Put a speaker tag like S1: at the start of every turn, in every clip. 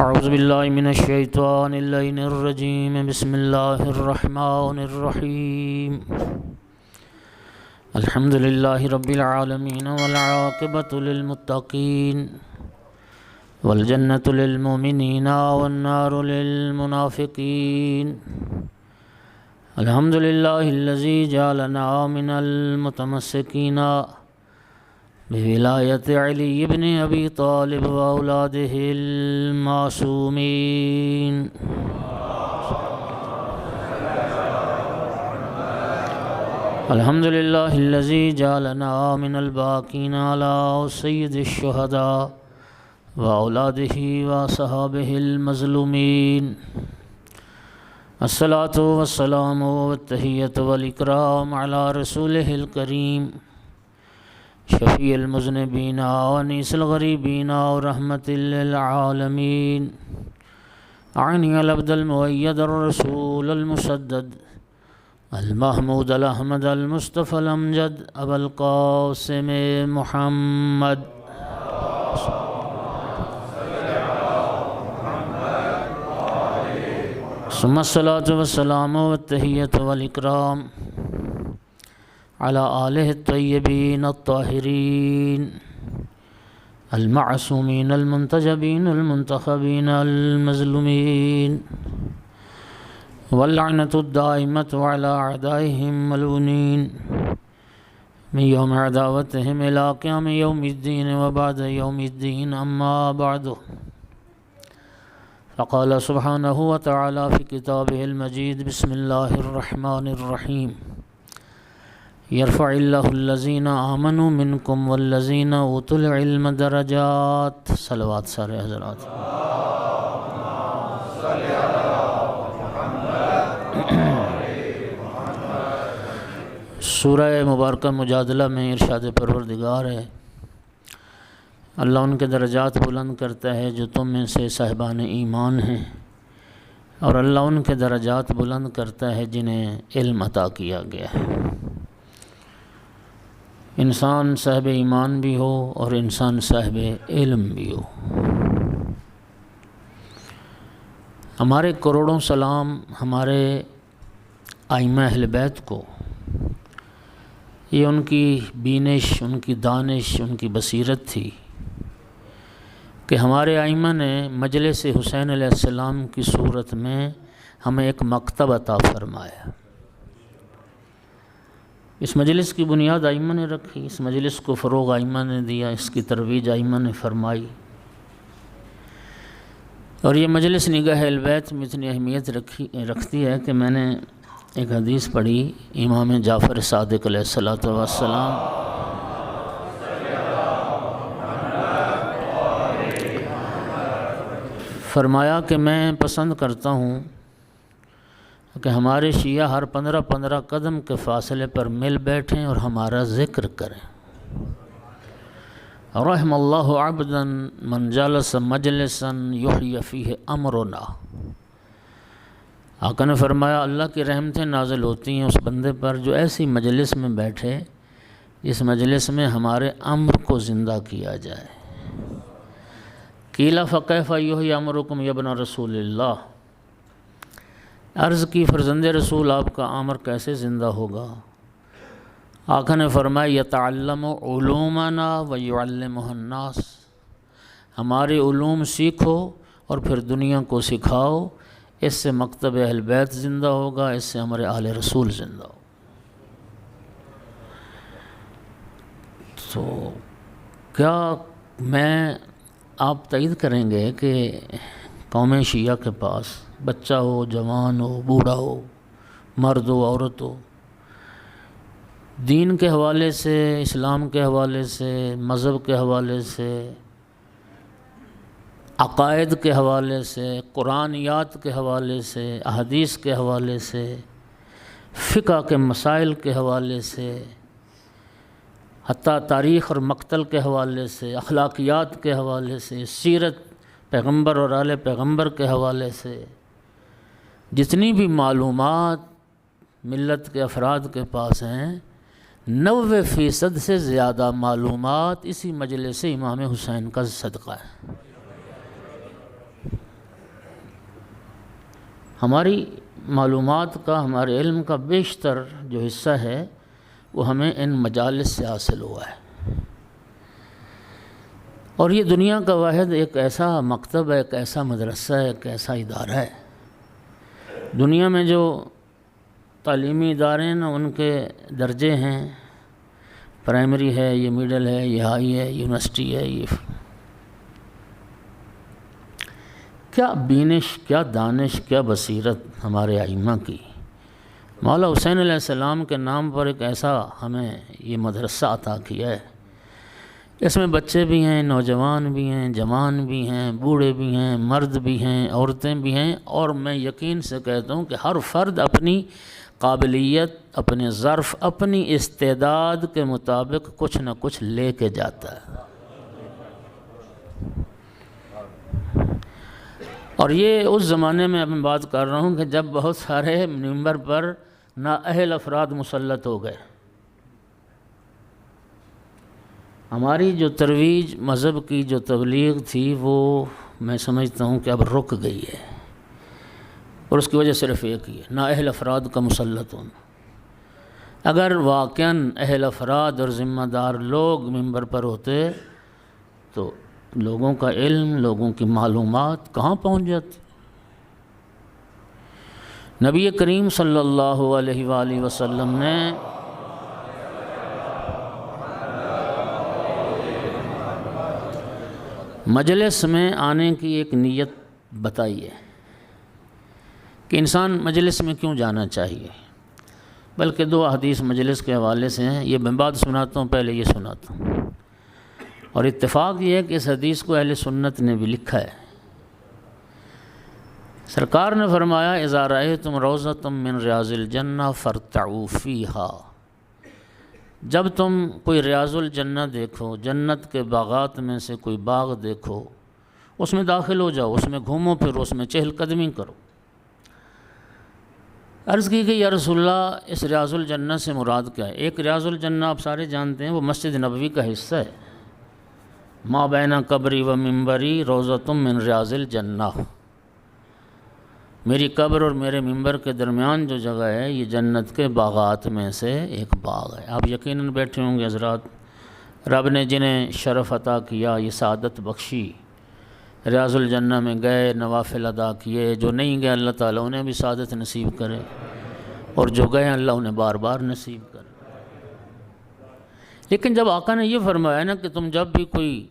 S1: اعوذ باللہ من الشیطان اللعین الرجیم بسم اللہ الرحمن الرحیم الحمد للہ رب العالمین والعاقبۃ للمتقین والجنۃ للمؤمنین والنار للمنافقین الحمد للہ الذی جعلنا من المتمسکین بولایت علی بن ابی طالب واولادہ المعصومین الحمد للہ الذی جعلنا من الباقین علی سید الشہداء واولادہ وصحابہ المظلومین الصلاۃ والسلام والتحیۃ والاکرام علی رسولہ الکریم شفیع المذنبین وانیس الغریبین ورحمۃ للعالمین اعنی العبد المؤید الرسول المسدد المحمود الاحمد المصطفى الامجد ابا القاسم محمد ثم الصلاة والسلام والتحیۃ والاکرام على آلہ الطیبین الطاہرین المعصومین المنتجبین المنتخبین المظلومین واللعنۃ الدائمۃ على اعدائهم ملعونین من یوم عداوتهم الى قیام یوم الدین وبعد یوم الدین اما بعد فقال سبحانہ وتعالی فی کتابہ المجید بسم اللہ الرحمن الرحیم یرفع اللہ الذین آمنوا منکم والذین اوتوا العلم درجات صلوات سارے حضرات سورہ مبارکہ مجادلہ میں ارشاد پروردگار ہے اللہ ان کے درجات بلند کرتا ہے جو تم میں سے صاحبان ایمان ہیں، اور اللہ ان کے درجات بلند کرتا ہے جنہیں علم عطا کیا گیا ہے۔ انسان صاحب ایمان بھی ہو اور انسان صاحب علم بھی ہو۔ ہمارے کروڑوں سلام ہمارے ائمہ اہل بیت کو، یہ ان کی بینش، ان کی دانش، ان کی بصیرت تھی کہ ہمارے ائمہ نے مجلس حسین علیہ السلام کی صورت میں ہمیں ایک مکتب عطا فرمایا۔ اس مجلس کی بنیاد ائمہ نے رکھی، اس مجلس کو فروغ ائمہ نے دیا، اس کی ترویج ائمہ نے فرمائی، اور یہ مجلس نگاہ اہل بیت میں اتنی اہمیت رکھتی ہے کہ میں نے ایک حدیث پڑھی امام جعفر صادق علیہ السلام فرمایا کہ میں پسند کرتا ہوں کہ ہمارے شیعہ ہر 15 قدم کے فاصلے پر مل بیٹھیں اور ہمارا ذکر کریں۔ رحم اللہ عبدا من جلس مجلسا یحیی فیہ امرنا۔ آقا نے فرمایا اللہ کی رحمتیں نازل ہوتی ہیں اس بندے پر جو ایسی مجلس میں بیٹھے جس مجلس میں ہمارے امر کو زندہ کیا جائے۔ قیل فکیف یحیی امرکم یا ابن رسول اللہ، عرض کی فرزند رسول آپ کا امر کیسے زندہ ہوگا؟ آقا نے فرمایا یتعلم علومنا ویعلمہ الناس، ہمارے علوم سیکھو اور پھر دنیا کو سکھاؤ، اس سے مکتب اہل بیت زندہ ہوگا، اس سے ہمارے آل رسول زندہ ہوگا۔ تو کیا میں آپ تائید کریں گے کہ قوم شیعہ کے پاس بچہ ہو، جوان ہو، بوڑھا ہو، مرد ہو، عورت ہو، دین کے حوالے سے، اسلام کے حوالے سے، مذہب کے حوالے سے، عقائد کے حوالے سے، قرآنیات کے حوالے سے، احادیث کے حوالے سے، فقہ کے مسائل کے حوالے سے، حتیٰ تاریخ اور مقتل کے حوالے سے، اخلاقیات کے حوالے سے، سیرت پیغمبر اور آل پیغمبر کے حوالے سے، جتنی بھی معلومات ملت کے افراد کے پاس ہیں، 90% سے زیادہ معلومات اسی مجلس امام حسین کا صدقہ ہے۔ ہماری معلومات کا، ہمارے علم کا بیشتر جو حصہ ہے وہ ہمیں ان مجالس سے حاصل ہوا ہے۔ اور یہ دنیا کا واحد ایک ایسا مکتب ہے، ایک ایسا مدرسہ ہے، ایک ایسا ادارہ ہے۔ دنیا میں جو تعلیمی ادارے ہیں نا، ان کے درجے ہیں، پرائمری ہے، یہ میڈل ہے، یہ ہائی ہے، یونیورسٹی ہے۔ یہ کیا بینش، کیا دانش، کیا بصیرت ہمارے ائمہ کی۔ مولا حسین علیہ السلام کے نام پر ایک ایسا ہمیں یہ مدرسہ عطا کیا ہے۔ اس میں بچے بھی ہیں، نوجوان بھی ہیں، جوان بھی ہیں، بوڑھے بھی ہیں، مرد بھی ہیں، عورتیں بھی ہیں، اور میں یقین سے کہتا ہوں کہ ہر فرد اپنی قابلیت، اپنے ظرف، اپنی استعداد کے مطابق کچھ نہ کچھ لے کے جاتا ہے۔ اور یہ اس زمانے میں میں بات کر رہا ہوں کہ جب بہت سارے منبر پر نااہل افراد مسلط ہو گئے۔ ہماری جو ترویج مذہب کی جو تبلیغ تھی وہ میں سمجھتا ہوں کہ اب رک گئی ہے، اور اس کی وجہ صرف ایک ہی ہے، نااہل افراد کا مسلط ہونا۔ اگر واقعاً اہل افراد اور ذمہ دار لوگ منبر پر ہوتے تو لوگوں کا علم، لوگوں کی معلومات کہاں پہنچ جاتی۔ نبی کریم صلی اللہ علیہ وآلہ وسلم نے مجلس میں آنے کی ایک نیت بتائی ہے کہ انسان مجلس میں کیوں جانا چاہیے، بلکہ دو احادیث مجلس کے حوالے سے ہیں، یہ میں بعد سناتا ہوں، پہلے یہ سناتا ہوں۔ اور اتفاق یہ ہے کہ اس حدیث کو اہل سنت نے بھی لکھا ہے۔ سرکار نے فرمایا اذا رأیتم روضۃ من ریاض الجنہ فارتعوا فیہا، جب تم کوئی ریاض الجنہ دیکھو، جنت کے باغات میں سے کوئی باغ دیکھو، اس میں داخل ہو جاؤ، اس میں گھومو پھرو، اس میں چہل قدمی کرو۔ عرض کی کہ یا رسول اللہ اس ریاض الجنہ سے مراد کیا ہے؟ ایک ریاض الجنہ آپ سارے جانتے ہیں، وہ مسجد نبوی کا حصہ ہے۔ ما بین قبری و منبری روضۃ من ریاض الجنہ، میری قبر اور میرے منبر کے درمیان جو جگہ ہے یہ جنت کے باغات میں سے ایک باغ ہے۔ آپ یقیناً بیٹھے ہوں گے حضرات، رب نے جنہیں شرف عطا کیا، یہ سعادت بخشی، ریاض الجنہ میں گئے، نوافل ادا کیے، جو نہیں گئے اللہ تعالیٰ انہیں بھی سعادت نصیب کرے، اور جو گئے اللہ انہیں بار بار نصیب کرے۔ لیکن جب آقا نے یہ فرمایا نا کہ تم جب بھی کوئی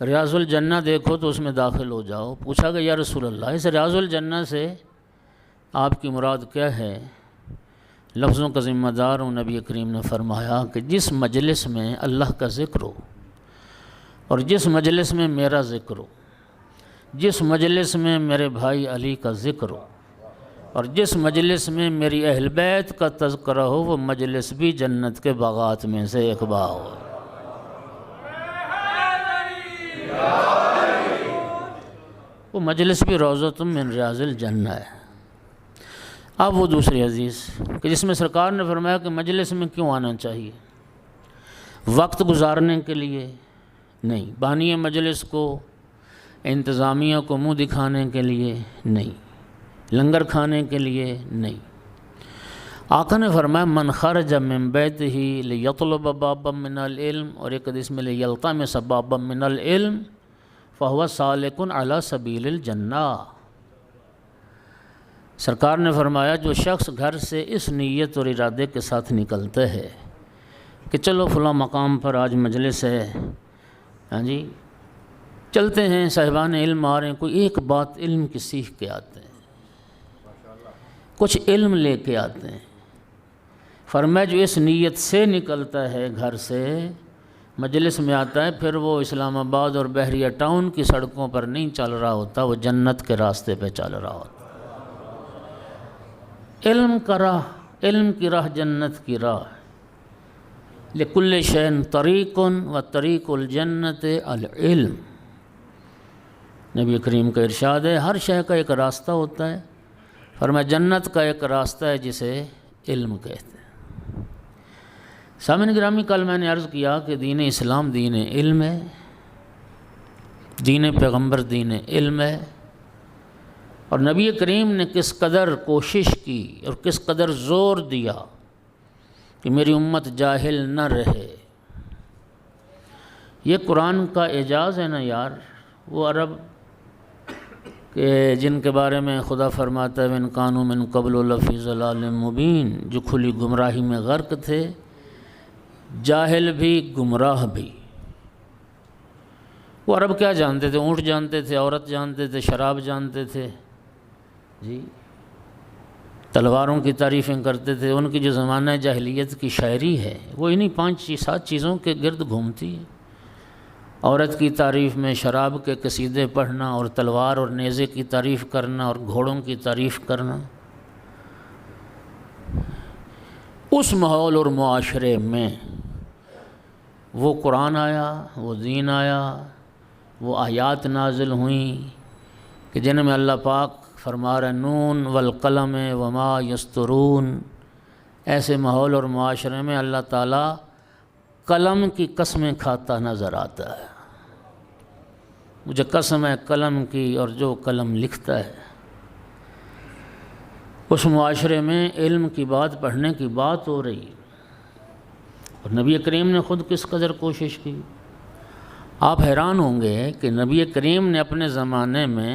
S1: ریاض الجنہ دیکھو تو اس میں داخل ہو جاؤ، پوچھا کہ یا رسول اللہ اس ریاض الجنہ سے آپ کی مراد کیا ہے؟ لفظوں کا ذمہ دار ہوں، نبی کریم نے فرمایا کہ جس مجلس میں اللہ کا ذکر ہو، اور جس مجلس میں میرا ذکر ہو، جس مجلس میں میرے بھائی علی کا ذکر ہو، اور جس مجلس میں میری اہل بیت کا تذکرہ ہو، وہ مجلس بھی جنت کے باغات میں سے ایک باغ ہو۔ وہ مجلس بھی روضۃ من ریاض الجنہ ہے۔ اب وہ دوسری حدیث کہ جس میں سرکار نے فرمایا کہ مجلس میں کیوں آنا چاہیے؟ وقت گزارنے کے لیے نہیں، بانی مجلس کو، انتظامیہ کو منہ دکھانے کے لیے نہیں، لنگر کھانے کے لیے نہیں۔ آقا نے فرمایا من خرج من بیتہ لیطلب بابا من العلم، اور ایک حدیث میں لیلتمس بابا من العلم فہو سالک علی سبیل الجنہ۔ سرکار نے فرمایا جو شخص گھر سے اس نیت اور ارادے کے ساتھ نکلتا ہے کہ چلو فلاں مقام پر آج مجلس ہے، ہاں جی چلتے ہیں، صاحبان علم آ رہے ہیں، کوئی ایک بات علم کی سیکھ کے آتے ہیں، کچھ علم لے کے آتے ہیں۔ فرمایا جو اس نیت سے نکلتا ہے گھر سے، مجلس میں آتا ہے، پھر وہ اسلام آباد اور بحریہ ٹاؤن کی سڑکوں پر نہیں چل رہا ہوتا، وہ جنت کے راستے پہ چل رہا ہوتا۔ علم کا راہ، علم کی راہ جنت کی راہ۔ لکل شیء طریق و طریق الجنت العلم، نبی کریم کا ارشاد ہے ہر شے کا ایک راستہ ہوتا ہے، فرمایا جنت کا ایک راستہ ہے جسے علم کہتے ہیں۔ سامعین گرامی، کل میں نے عرض کیا کہ دین اسلام دین علم ہے، دین پیغمبر دین علم ہے، اور نبی کریم نے کس قدر کوشش کی اور کس قدر زور دیا کہ میری امت جاہل نہ رہے۔ یہ قرآن کا اعجاز ہے نا یار۔ وہ عرب کہ جن کے بارے میں خدا فرماتا ہے وَإِنْ كَانُوا مِنْ قَبْلُ لَفِي ضَلَالٍ مُبِينٍ، جو کھلی گمراہی میں غرق تھے، جاہل بھی گمراہ بھی۔ وہ عرب کیا جانتے تھے؟ اونٹ جانتے تھے، عورت جانتے تھے، شراب جانتے تھے، جی تلواروں کی تعریفیں کرتے تھے۔ ان کی جو زمانہ جاہلیت کی شاعری ہے وہ انہی 5-7 چیزوں کے گرد گھومتی ہے۔ عورت کی تعریف میں شراب کے قصیدے پڑھنا، اور تلوار اور نیزے کی تعریف کرنا، اور گھوڑوں کی تعریف کرنا۔ اس ماحول اور معاشرے میں وہ قرآن آیا، وہ دین آیا، وہ آیات نازل ہوئیں کہ جن میں اللہ پاک فرما رہے نون والقلم وما یسطرون۔ ایسے ماحول اور معاشرے میں اللہ تعالیٰ قلم کی قسمیں کھاتا نظر آتا ہے۔ مجھے قسم ہے قلم کی، اور جو قلم لکھتا ہے۔ اس معاشرے میں علم کی بات، پڑھنے کی بات ہو رہی، اور نبی کریم نے خود کس قدر کوشش کی۔ آپ حیران ہوں گے کہ نبی کریم نے اپنے زمانے میں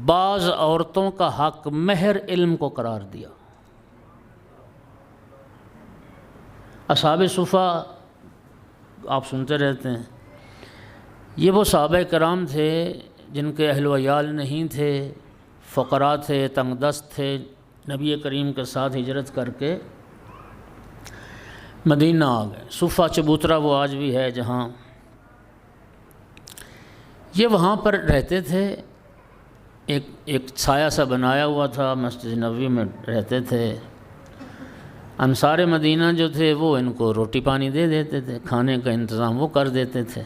S1: بعض عورتوں کا حق مہر علم کو قرار دیا۔ اصحاب صفہ آپ سنتے رہتے ہیں، یہ وہ صحابہ کرام تھے جن کے اہل و عیال نہیں تھے، فقراء تھے، تنگ دست تھے، نبی کریم کے ساتھ ہجرت کر کے مدینہ آ گئے۔ صفہ چبوترا وہ آج بھی ہے جہاں یہ وہاں پر رہتے تھے۔ ایک سایہ سا بنایا ہوا تھا، مسجد نبوی میں رہتے تھے۔ انصار مدینہ جو تھے وہ ان کو روٹی پانی دے دیتے تھے، کھانے کا انتظام وہ کر دیتے تھے۔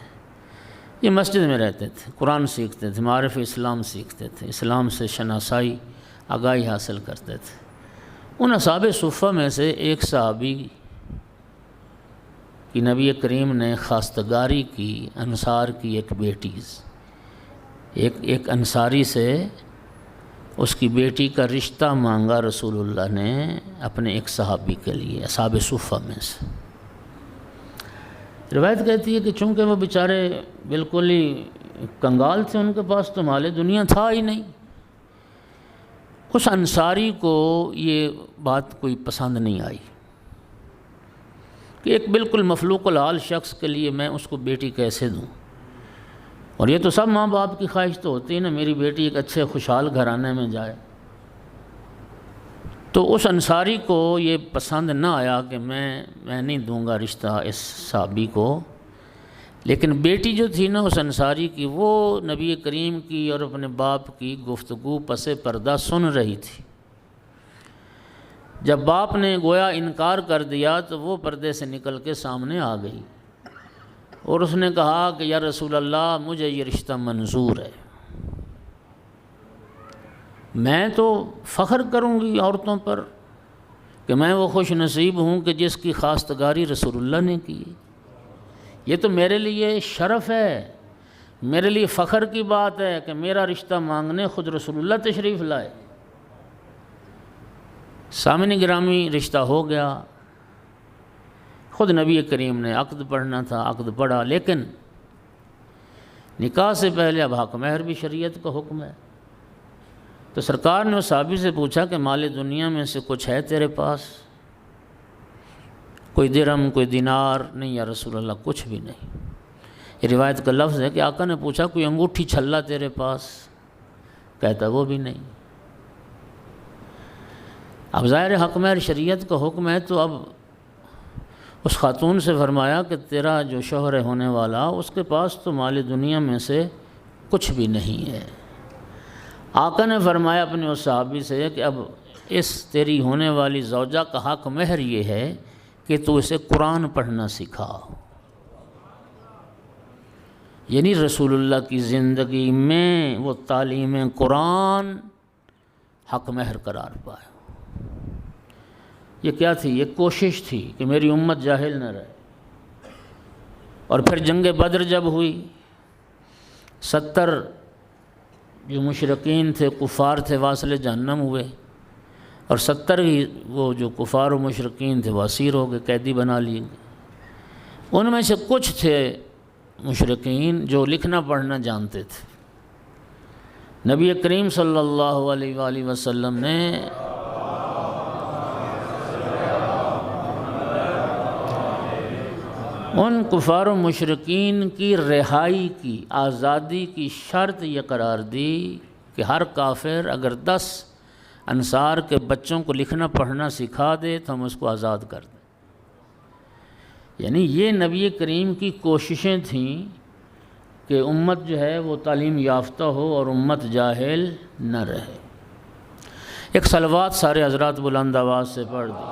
S1: یہ مسجد میں رہتے تھے، قرآن سیکھتے تھے، معرف اسلام سیکھتے تھے، اسلام سے شناسائی آگاہی حاصل کرتے تھے۔ ان اصحاب صفہ میں سے ایک صحابی کی نبی کریم نے خواستگاری کی، انصار کی ایک بیٹی، ایک انصاری سے اس کی بیٹی کا رشتہ مانگا رسول اللہ نے اپنے ایک صحابی کے لیے، اصحاب صفہ میں سے۔ روایت کہتی ہے کہ چونکہ وہ بیچارے بالکل ہی کنگال تھے، ان کے پاس تو مال دنیا تھا ہی نہیں، اس انصاری کو یہ بات کوئی پسند نہیں آئی کہ ایک بالکل مفلوق الحال شخص کے لیے میں اس کو بیٹی کیسے دوں۔ اور یہ تو سب ماں باپ کی خواہش تو ہوتی ہے نا، میری بیٹی ایک اچھے خوشحال گھرانے میں جائے۔ تو اس انصاری کو یہ پسند نہ آیا کہ میں نہیں دوں گا رشتہ اس صحابی کو۔ لیکن بیٹی جو تھی نا اس انصاری کی، وہ نبی کریم کی اور اپنے باپ کی گفتگو پس پردہ سن رہی تھی۔ جب باپ نے گویا انکار کر دیا تو وہ پردے سے نکل کے سامنے آ گئی، اور اس نے کہا کہ یا رسول اللہ مجھے یہ رشتہ منظور ہے، میں تو فخر کروں گی عورتوں پر کہ میں وہ خوش نصیب ہوں کہ جس کی خواستگاری رسول اللہ نے کی۔ یہ تو میرے لیے شرف ہے، میرے لیے فخر کی بات ہے کہ میرا رشتہ مانگنے خود رسول اللہ تشریف لائے۔ سامنے گرامی رشتہ ہو گیا، خود نبی کریم نے عقد پڑھنا تھا، عقد پڑھا، لیکن نکاح سے پہلے اب حق مہر بھی شریعت کا حکم ہے۔ تو سرکار نے اس صحابی سے پوچھا کہ مال دنیا میں سے کچھ ہے تیرے پاس؟ کوئی درہم، کوئی دینار؟ نہیں یا رسول اللہ کچھ بھی نہیں۔ یہ روایت کا لفظ ہے کہ آقا نے پوچھا کوئی انگوٹھی چھلا تیرے پاس؟ کہتا وہ بھی نہیں۔ اب ظاہر حق مہر شریعت کا حکم ہے، تو اب اس خاتون سے فرمایا کہ تیرا جو شوہر ہونے والا اس کے پاس تو مال دنیا میں سے کچھ بھی نہیں ہے۔ آقا نے فرمایا اپنے اس صحابی سے کہ اب اس تیری ہونے والی زوجہ کا حق مہر یہ ہے کہ تو اسے قرآن پڑھنا سکھا۔ یعنی رسول اللہ کی زندگی میں وہ تعلیم قرآن حق مہر قرار پائے۔ یہ کیا تھی؟ یہ کوشش تھی کہ میری امت جاہل نہ رہے۔ اور پھر جنگ بدر جب ہوئی، 70 جو مشرکین تھے، کفار تھے، واصل جہنم ہوئے، اور 70 ہی وہ جو کفار و مشرکین تھے وہ اسیر ہو گئے، قیدی بنا لیے گئے۔ ان میں سے کچھ تھے مشرکین جو لکھنا پڑھنا جانتے تھے۔ نبی کریم صلی اللہ علیہ وآلہ وسلم نے ان کفار و مشرکین کی رہائی کی، آزادی کی شرط یہ قرار دی کہ ہر کافر اگر 10 انصار کے بچوں کو لکھنا پڑھنا سکھا دے تو ہم اس کو آزاد کر دیں۔ یعنی یہ نبی کریم کی کوششیں تھیں کہ امت جو ہے وہ تعلیم یافتہ ہو اور امت جاہل نہ رہے۔ ایک صلوات سارے حضرات بلند آواز سے پڑھ دیں۔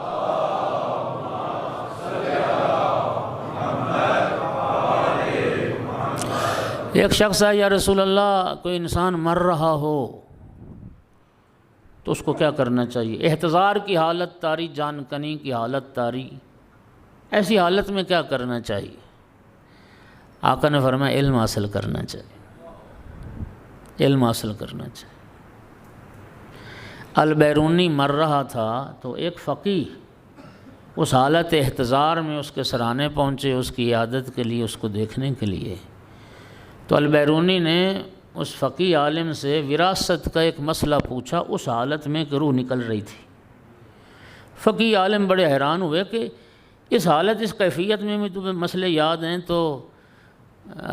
S1: ایک شخص ہے، یا رسول اللہ کوئی انسان مر رہا ہو تو اس کو کیا کرنا چاہیے؟ احتضار کی حالت طاری، جان کنی کی حالت طاری، ایسی حالت میں کیا کرنا چاہیے؟ آقا نے فرمایا علم حاصل کرنا چاہیے، علم حاصل کرنا چاہیے۔ البیرونی مر رہا تھا تو ایک فقیہ اس حالت احتضار میں اس کے سرانے پہنچے، اس کی عیادت کے لیے، اس کو دیکھنے کے لیے۔ تو البیرونی نے اس فقیہ عالم سے وراثت کا ایک مسئلہ پوچھا، اس حالت میں کہ روح نکل رہی تھی۔ فقیہ عالم بڑے حیران ہوئے کہ اس حالت، اس کیفیت میں بھی تمہیں مسئلے یاد ہیں۔ تو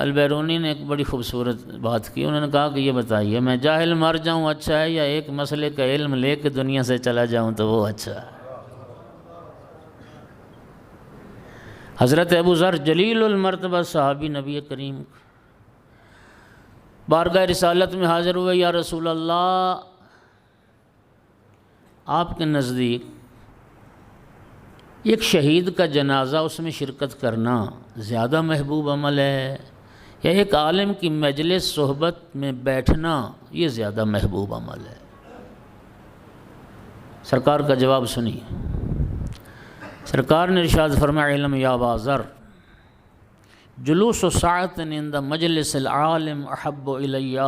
S1: البیرونی نے ایک بڑی خوبصورت بات کی، انہوں نے کہا کہ یہ بتائیے میں جاہل مر جاؤں اچھا ہے یا ایک مسئلے کا علم لے کے دنیا سے چلا جاؤں تو وہ اچھا ہے؟ حضرت ابو ذر جلیل المرتبہ صحابی نبی کریم بارگاہ رسالت میں حاضر ہوئے، یا رسول اللہ آپ کے نزدیک ایک شہید کا جنازہ، اس میں شرکت کرنا زیادہ محبوب عمل ہے یا ایک عالم کی مجلس صحبت میں بیٹھنا یہ زیادہ محبوب عمل ہے؟ سرکار کا جواب سنیے۔ سرکار نے ارشاد فرمایا، علم یا ابا ذر جلوس ساعت عند مجلس العالم احب الی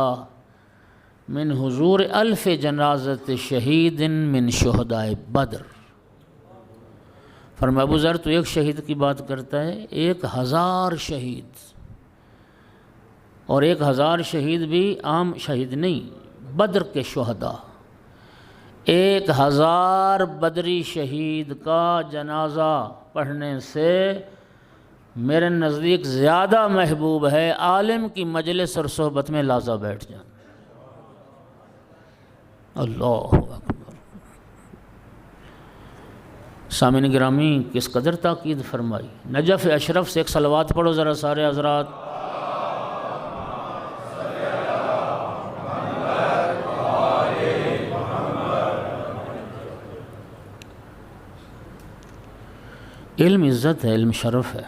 S1: من حضور 1000 جنازت شہید من شہداء بدر۔ فرمایا ابو ذر تو ایک شہید کی بات کرتا ہے، 1000 شہید، اور 1000 شہید بھی عام شہید نہیں، بدر کے شہداء، 1000 بدری شہید کا جنازہ پڑھنے سے میرے نزدیک زیادہ محبوب ہے عالم کی مجلس اور صحبت میں لازہ بیٹھ جانا۔ اللہ اکبر۔ سامعین گرامی کس قدر تاکید فرمائی۔ نجف اشرف سے ایک صلوات پڑھو ذرا سارے حضرات۔ علم عزت ہے، علم شرف ہے۔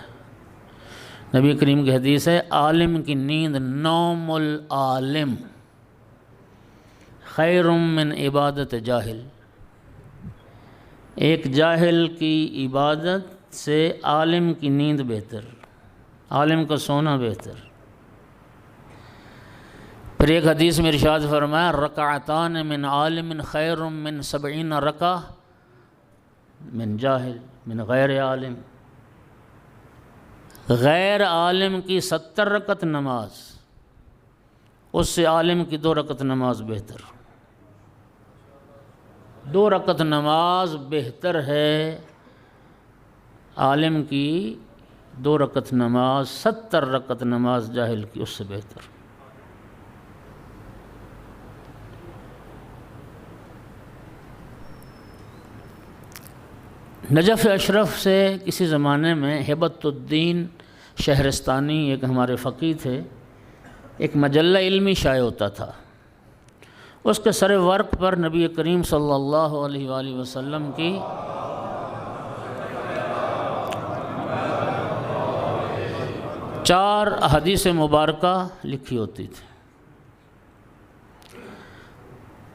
S1: نبی کریم کی حدیث ہے، عالم کی نیند، نوم العالم خیر من عبادت جاہل، ایک جاہل کی عبادت سے عالم کی نیند بہتر، عالم کا سونا بہتر۔ پھر ایک حدیث میں ارشاد فرمایا، رکعتان من عالم خیر من 70 رکعہ من جاہل من غیر عالم۔ غیر عالم کی 70 رکعت نماز، اس سے عالم کی 2 رکعت نماز بہتر، 2 رکعت نماز بہتر ہے عالم کی 2 رکعت نماز، 70 رکعت نماز جاہل کی اس سے بہتر۔ نجف اشرف سے کسی زمانے میں ہیبت الدین شہرستانی ایک ہمارے فقیہ تھے، ایک مجلہ علمی شائع ہوتا تھا، اس کے سر ورق پر نبی کریم صلی اللہ علیہ وآلہ وسلم کی چار احادیث مبارکہ لکھی ہوتی تھی۔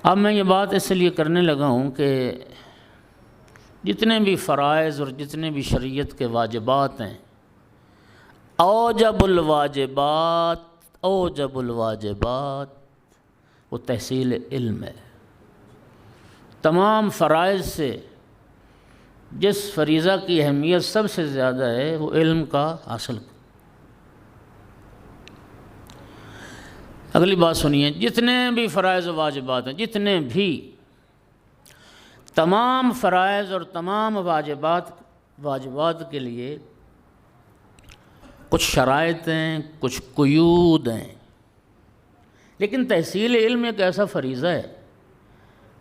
S1: اب میں یہ بات اس لیے کرنے لگا ہوں کہ جتنے بھی فرائض اور جتنے بھی شریعت کے واجبات ہیں، اوجب الواجبات وہ تحصیل علم ہے۔ تمام فرائض سے جس فریضہ کی اہمیت سب سے زیادہ ہے وہ علم کا حاصل۔ اگلی بات سنیے، جتنے بھی فرائض و واجبات ہیں، جتنے بھی، تمام فرائض اور تمام واجبات کے لیے کچھ شرائط ہیں، کچھ قیود ہیں، لیکن تحصیل علم ایک ایسا فریضہ ہے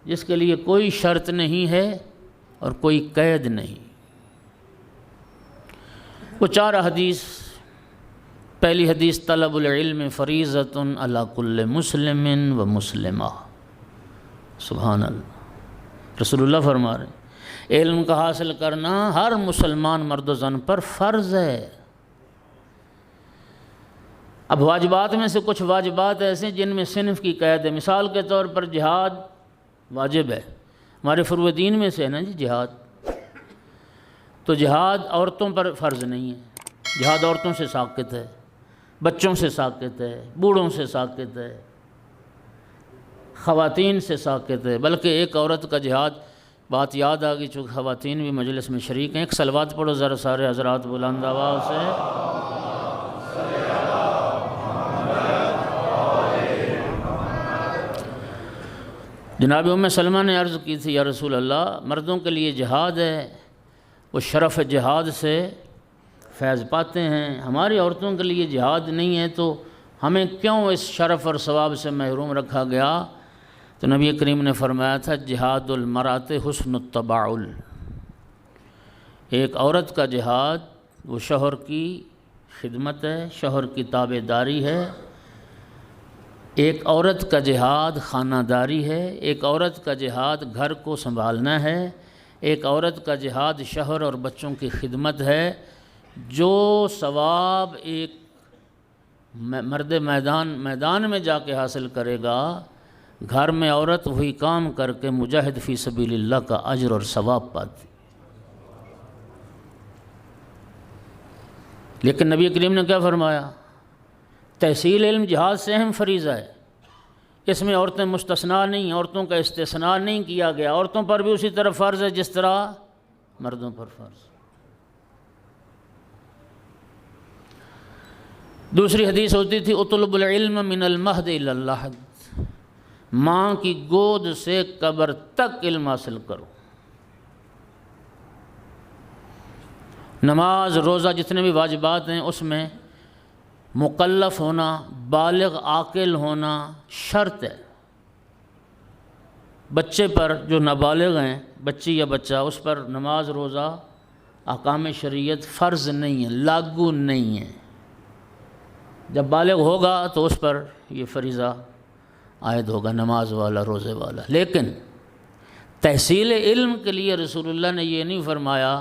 S1: جس کے لیے کوئی شرط نہیں ہے اور کوئی قید نہیں۔ وہ 4 حدیث، پہلی حدیث طلب العلم فریضۃ علی کل مسلم و مسلمہ، سبحان اللہ، رسول اللہ فرما رہے ہیں علم کا حاصل کرنا ہر مسلمان مرد و زن پر فرض ہے۔ اب واجبات میں سے کچھ واجبات ایسے ہیں جن میں صنف کی قید ہے۔ مثال کے طور پر جہاد واجب ہے، ہمارے فروع دین میں سے ہے نا جی جہاد، تو جہاد عورتوں پر فرض نہیں ہے، جہاد عورتوں سے ساقط ہے، بچوں سے ساقط ہے، بوڑھوں سے ساقط ہے، خواتین سے ساقط ہے، بلکہ ایک عورت کا جہاد، بات یاد آ گئی چونکہ خواتین بھی مجلس میں شریک ہیں، ایک صلوات پڑھو ذرا سارے حضرات بلند آواز سے۔ جناب ام سلمہ نے عرض کی تھی، یا رسول اللہ، مردوں کے لیے جہاد ہے، وہ شرف جہاد سے فیض پاتے ہیں، ہماری عورتوں کے لیے جہاد نہیں ہے، تو ہمیں کیوں اس شرف اور ثواب سے محروم رکھا گیا؟ تو نبی کریم نے فرمایا تھا، جہاد المرأۃ حسن التباعل، ایک عورت کا جہاد وہ شوہر کی خدمت ہے، شوہر کی تابع داری ہے۔ ایک عورت کا جہاد خانہ داری ہے، ایک عورت کا جہاد گھر کو سنبھالنا ہے، ایک عورت کا جہاد شوہر اور بچوں کی خدمت ہے۔ جو ثواب ایک مرد میدان میں جا کے حاصل کرے گا، گھر میں عورت وہی کام کر کے مجاہد فی سبیل اللہ کا اجر اور ثواب پاتی۔ لیکن نبی کریم نے کیا فرمایا؟ تحصیل علم جہاد سے اہم فریضہ ہے، اس میں عورتیں مستثنیٰ نہیں، عورتوں کا استثناء نہیں کیا گیا، عورتوں پر بھی اسی طرح فرض ہے جس طرح مردوں پر فرض۔ دوسری حدیث ہوتی تھی، اطلب العلم من المہد الی اللحد، ماں کی گود سے قبر تک علم حاصل کرو۔ نماز، روزہ، جتنے بھی واجبات ہیں اس میں مکلف ہونا، بالغ عاقل ہونا شرط ہے۔ بچے پر جو نابالغ ہیں، بچی یا بچہ، اس پر نماز، روزہ، احکام شریعت فرض نہیں ہے، لاگو نہیں ہے۔ جب بالغ ہوگا تو اس پر یہ فریضہ عائد ہوگا، نماز والا، روزے والا۔ لیکن تحصیل علم کے لیے رسول اللہ نے یہ نہیں فرمایا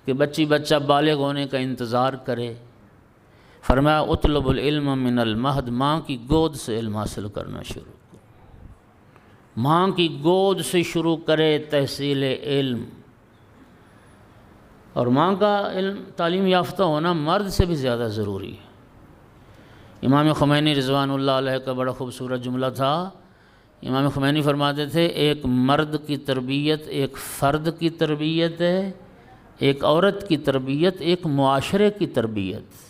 S1: کہ بچہ بالغ ہونے کا انتظار کرے، فرمایا اطلب العلم من المہد، ماں کی گود سے علم حاصل کرنا شروع کرو، ماں کی گود سے شروع کرے تحصیل علم۔ اور ماں کا علم تعلیم یافتہ ہونا مرد سے بھی زیادہ ضروری ہے۔ امام خمینی رضوان اللہ علیہ کا بڑا خوبصورت جملہ تھا، امام خمینی فرماتے تھے، ایک مرد کی تربیت ایک فرد کی تربیت ہے، ایک عورت کی تربیت ایک معاشرے کی تربیت۔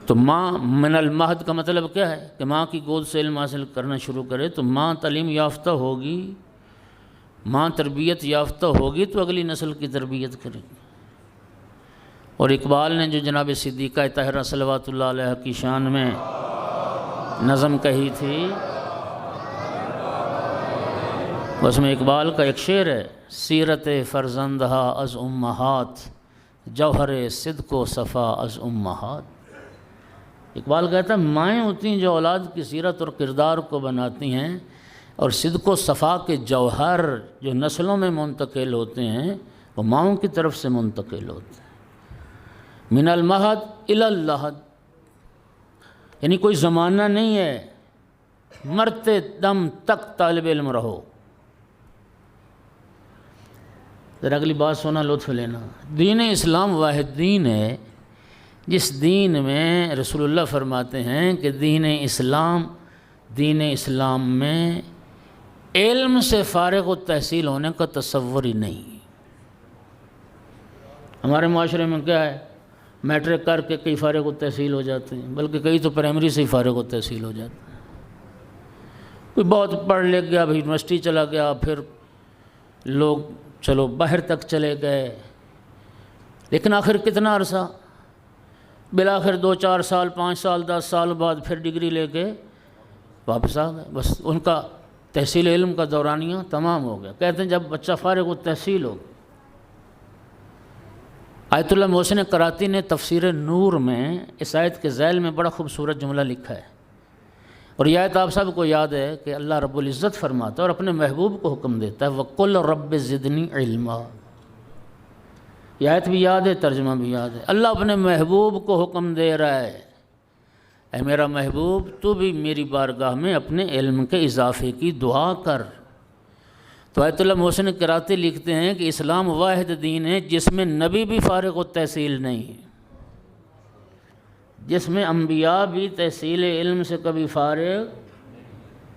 S1: تو ماں من المہد کا مطلب کیا ہے کہ ماں کی گود سے علم حاصل کرنا شروع کرے، تو ماں تعلیم یافتہ ہوگی، ماں تربیت یافتہ ہوگی تو اگلی نسل کی تربیت کرے گی۔ اور اقبال نے جو جناب صدیقہ طاہرہ صلوات اللہ علیہ کی شان میں نظم کہی تھی، اس میں اقبال کا ایک شعر ہے، سیرت فرزندہا از امہات، جوہر صدق و صفا از امہات۔ اقبال کہتا ہے مائیں ہوتی ہیں جو اولاد کی سیرت اور کردار کو بناتی ہیں، اور صدق و صفا کے جوہر جو نسلوں میں منتقل ہوتے ہیں وہ ماؤں کی طرف سے منتقل ہوتے ہیں۔ من المہد الی اللحد، یعنی کوئی زمانہ نہیں ہے، مرتے دم تک طالب علم رہو۔ ذرا اگلی بات سونا، لطف لینا۔ دین اسلام واحد دین ہے جس دین میں رسول اللہ فرماتے ہیں کہ دین اسلام دین اسلام میں علم سے فارغ التحصیل ہونے کا تصور ہی نہیں۔ ہمارے معاشرے میں کیا ہے، میٹرک کر کے کئی فارغ التحصیل ہو جاتے ہیں، بلکہ کئی تو پرائمری سے ہی فارغ التحصیل ہو جاتے ہیں۔ کوئی بہت پڑھ لکھ گیا، اب یونیورسٹی چلا گیا، پھر لوگ چلو باہر تک چلے گئے، لیکن آخر کتنا عرصہ، بالآخر 2-4 سال 5 سال 10 سال بعد پھر ڈگری لے کے واپس آ گئے، بس ان کا تحصیل علم کا دورانیہ تمام ہو گیا۔ کہتے ہیں جب بچہ فارغ التحصیل ہو، آیت اللہ محسن کراتی نے تفسیر نور میں اس آیت کے ذیل میں بڑا خوبصورت جملہ لکھا ہے، اور یہ آیت آپ سب کو یاد ہے کہ اللہ رب العزت فرماتا ہے اور اپنے محبوب کو حکم دیتا ہے وَقُلْ رَبِّ زِدْنِي عِلْمًا۔ یہ آیت بھی یاد ہے، ترجمہ بھی یاد ہے۔ اللہ اپنے محبوب کو حکم دے رہا ہے، اے میرا محبوب تو بھی میری بارگاہ میں اپنے علم کے اضافے کی دعا کر۔ تو آیت اللہ محسن کراتی لکھتے ہیں کہ اسلام واحد دین ہے جس میں نبی بھی فارغ التحصیل نہیں ہے، جس میں انبیاء بھی تحصیل علم سے کبھی فارغ،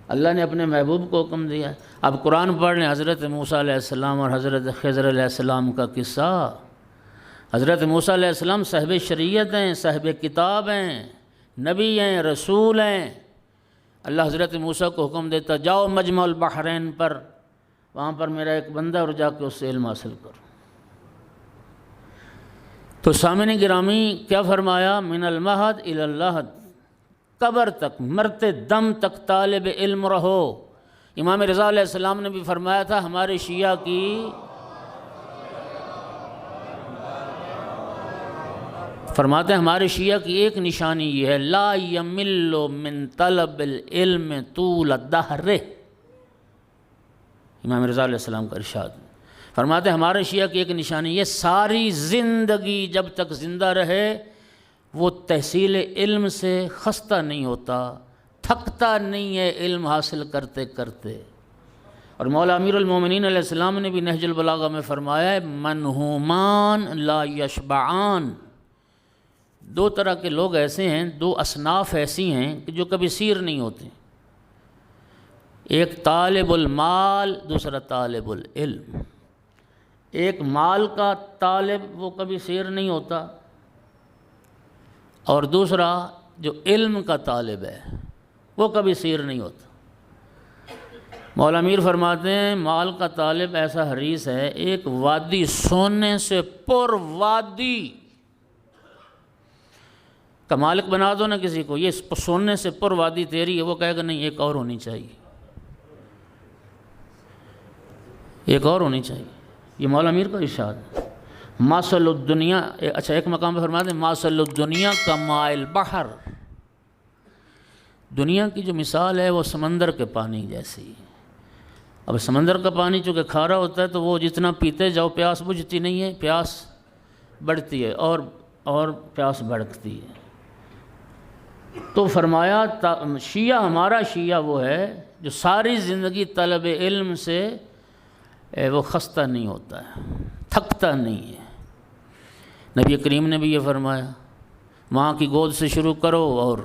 S1: اللہ نے اپنے محبوب کو حکم دیا ہے۔ اب قرآن پڑھ لیں حضرت موسیٰ علیہ السلام اور حضرت خضر علیہ السلام کا قصہ۔ حضرت موسیٰ علیہ السلام صاحب شریعت ہیں، صاحب کتاب ہیں، نبی ہیں، رسول ہیں۔ اللہ حضرت موسیٰ کو حکم دیتا جاؤ مجمع البحرین پر، وہاں پر میرا ایک بندہ اور جا کے اس سے علم حاصل کرو۔ تو سامعین گرامی کیا فرمایا، من المہد الی اللحد، قبر تک، مرتے دم تک طالب علم رہو۔ امام رضا علیہ السلام نے بھی فرمایا تھا ہمارے شیعہ کی، فرماتے ہیں ہمارے شیعہ کی ایک نشانی یہ ہے لا یمل من طلب العلم طول الدہر۔ امام رضا علیہ السلام کا ارشاد، فرماتے ہیں ہمارے شیعہ کی ایک نشانی یہ ساری زندگی جب تک زندہ رہے وہ تحصیل علم سے خستہ نہیں ہوتا، تھکتا نہیں ہے علم حاصل کرتے کرتے۔ اور مولا امیر المومنین علیہ السلام نے بھی نہج البلاغہ میں فرمایا ہے منہومان لا یشبعان، دو طرح کے لوگ ایسے ہیں، دو اصناف ایسی ہیں کہ جو کبھی سیر نہیں ہوتے، ایک طالب المال، دوسرا طالب العلم۔ ایک مال کا طالب وہ کبھی سیر نہیں ہوتا، اور دوسرا جو علم کا طالب ہے وہ کبھی سیر نہیں ہوتا۔ مولا امیر فرماتے ہیں مال کا طالب ایسا حریص ہے، ایک وادی سونے سے پر وادی کا مالک بنا دو نا کسی کو، یہ سونے سے پر وادی تیری ہے، وہ کہے گا نہیں ایک اور ہونی چاہیے، ایک اور ہونی چاہیے۔ یہ مولا امیر کا ارشاد ہے۔ ماصل الدنیا، اچھا ایک مقام پہ فرماتے ہیں ماصل الدنیا کماء البحر، دنیا کی جو مثال ہے وہ سمندر کے پانی جیسی ہے۔ اب سمندر کا پانی چونکہ کھارا ہوتا ہے تو وہ جتنا پیتے جاؤ پیاس بجھتی نہیں ہے، پیاس بڑھتی ہے اور پیاس بڑھتی ہے۔ تو فرمایا شیعہ، ہمارا شیعہ وہ ہے جو ساری زندگی طلب علم سے وہ خستہ نہیں ہوتا ہے، تھکتا نہیں ہے۔ نبی کریم نے بھی یہ فرمایا ماں کی گود سے شروع کرو اور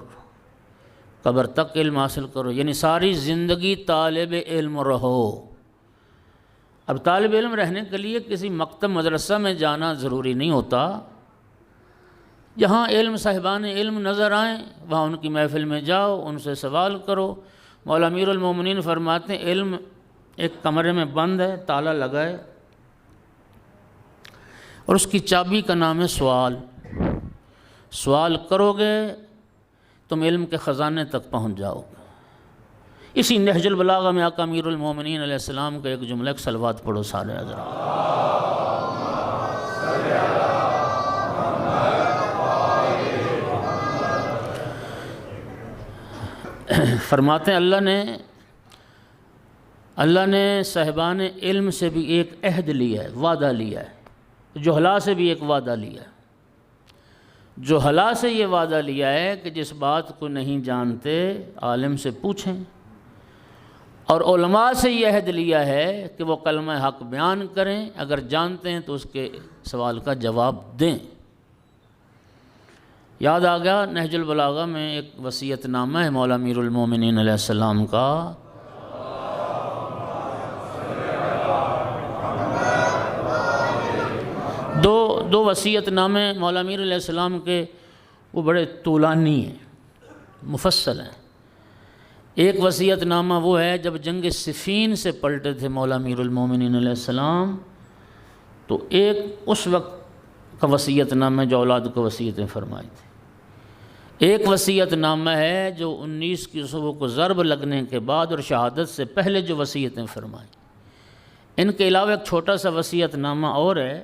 S1: قبر تک علم حاصل کرو، یعنی ساری زندگی طالب علم رہو۔ اب طالب علم رہنے کے لیے کسی مکتب مدرسہ میں جانا ضروری نہیں ہوتا، جہاں علم صاحبان علم نظر آئیں وہاں ان کی محفل میں جاؤ، ان سے سوال کرو۔ مولا امیر المومنین فرماتے ہیں علم ایک کمرے میں بند ہے، تالا لگا ہے، اور اس کی چابی کا نام ہے سوال۔ سوال کرو گے تم علم کے خزانے تک پہنچ جاؤ گے۔ اسی نہج البلاغہ میں آقا امیر المومنین علیہ السلام کا ایک جملہ، ایک صلوات پڑھو سارے حضرات۔ فرماتے ہیں اللہ نے صاحبان علم سے بھی ایک عہد لیا ہے، وعدہ لیا ہے، جہلا سے بھی ایک وعدہ لیا ہے۔ جہلا سے یہ وعدہ لیا ہے کہ جس بات کو نہیں جانتے عالم سے پوچھیں، اور علماء سے یہ عہد لیا ہے کہ وہ کلمہ حق بیان کریں، اگر جانتے ہیں تو اس کے سوال کا جواب دیں۔ یاد آ گیا نہج البلاغہ میں ایک وصیت نامہ ہے مولا امیر المومنین علیہ السلام کا، دو وصیت نامے مولا امیر علیہ السلام کے، وہ بڑے طولانی ہیں، مفصل ہیں۔ ایک وصیت نامہ وہ ہے جب جنگ صفین سے پلٹے تھے مولا امیر المومنین علیہ السلام، تو ایک اس وقت کا وصیت نامہ جو اولاد کو وصیتیں فرمائی تھی۔ ایک وصیت نامہ ہے جو 19 کی صبح کو ضرب لگنے کے بعد اور شہادت سے پہلے جو وصیتیں فرمائیں۔ ان کے علاوہ ایک چھوٹا سا وصیت نامہ اور ہے،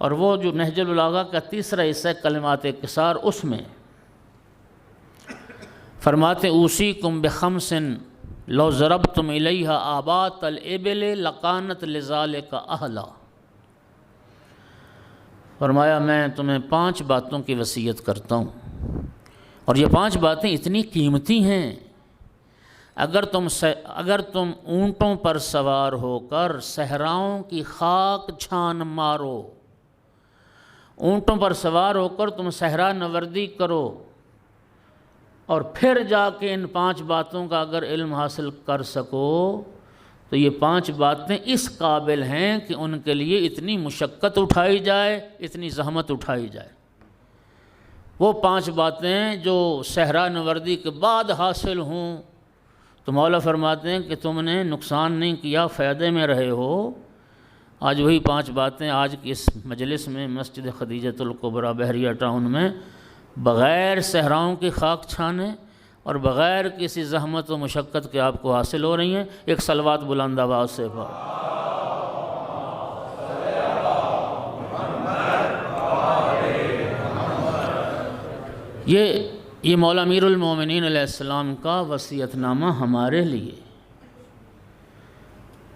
S1: اور وہ جو نہج البلاغہ کا تیسرا حصہ ہے کلمات قصار، اس میں فرماتے اوصیکم بخمس لو ضربتم الیہا آبات الابل لکانت لذالک اہلا۔ فرمایا میں تمہیں 5 باتوں کی وصیت کرتا ہوں، اور یہ 5 باتیں اتنی قیمتی ہیں، اگر تم اونٹوں پر سوار ہو کر صحراؤں کی خاک چھان مارو، اونٹوں پر سوار ہو کر تم صحرا نوردی کرو، اور پھر جا کے ان 5 باتوں کا اگر علم حاصل کر سکو، تو یہ 5 باتیں اس قابل ہیں کہ ان کے لیے اتنی مشقت اٹھائی جائے، اتنی زحمت اٹھائی جائے۔ وہ 5 باتیں جو صحرا نوردی کے بعد حاصل ہوں تو مولا فرماتے ہیں کہ تم نے نقصان نہیں کیا، فائدے میں رہے ہو۔ آج وہی 5 باتیں آج کی اس مجلس میں مسجد خدیجۃ الکبریٰ بحریہ ٹاؤن میں بغیر صحراؤں کی خاک چھانے اور بغیر کسی زحمت و مشقت کے آپ کو حاصل ہو رہی ہیں۔ ایک صلوات بلند آواز سے یہ مولا امیر المومنین علیہ السلام کا وصیت نامہ ہمارے لیے۔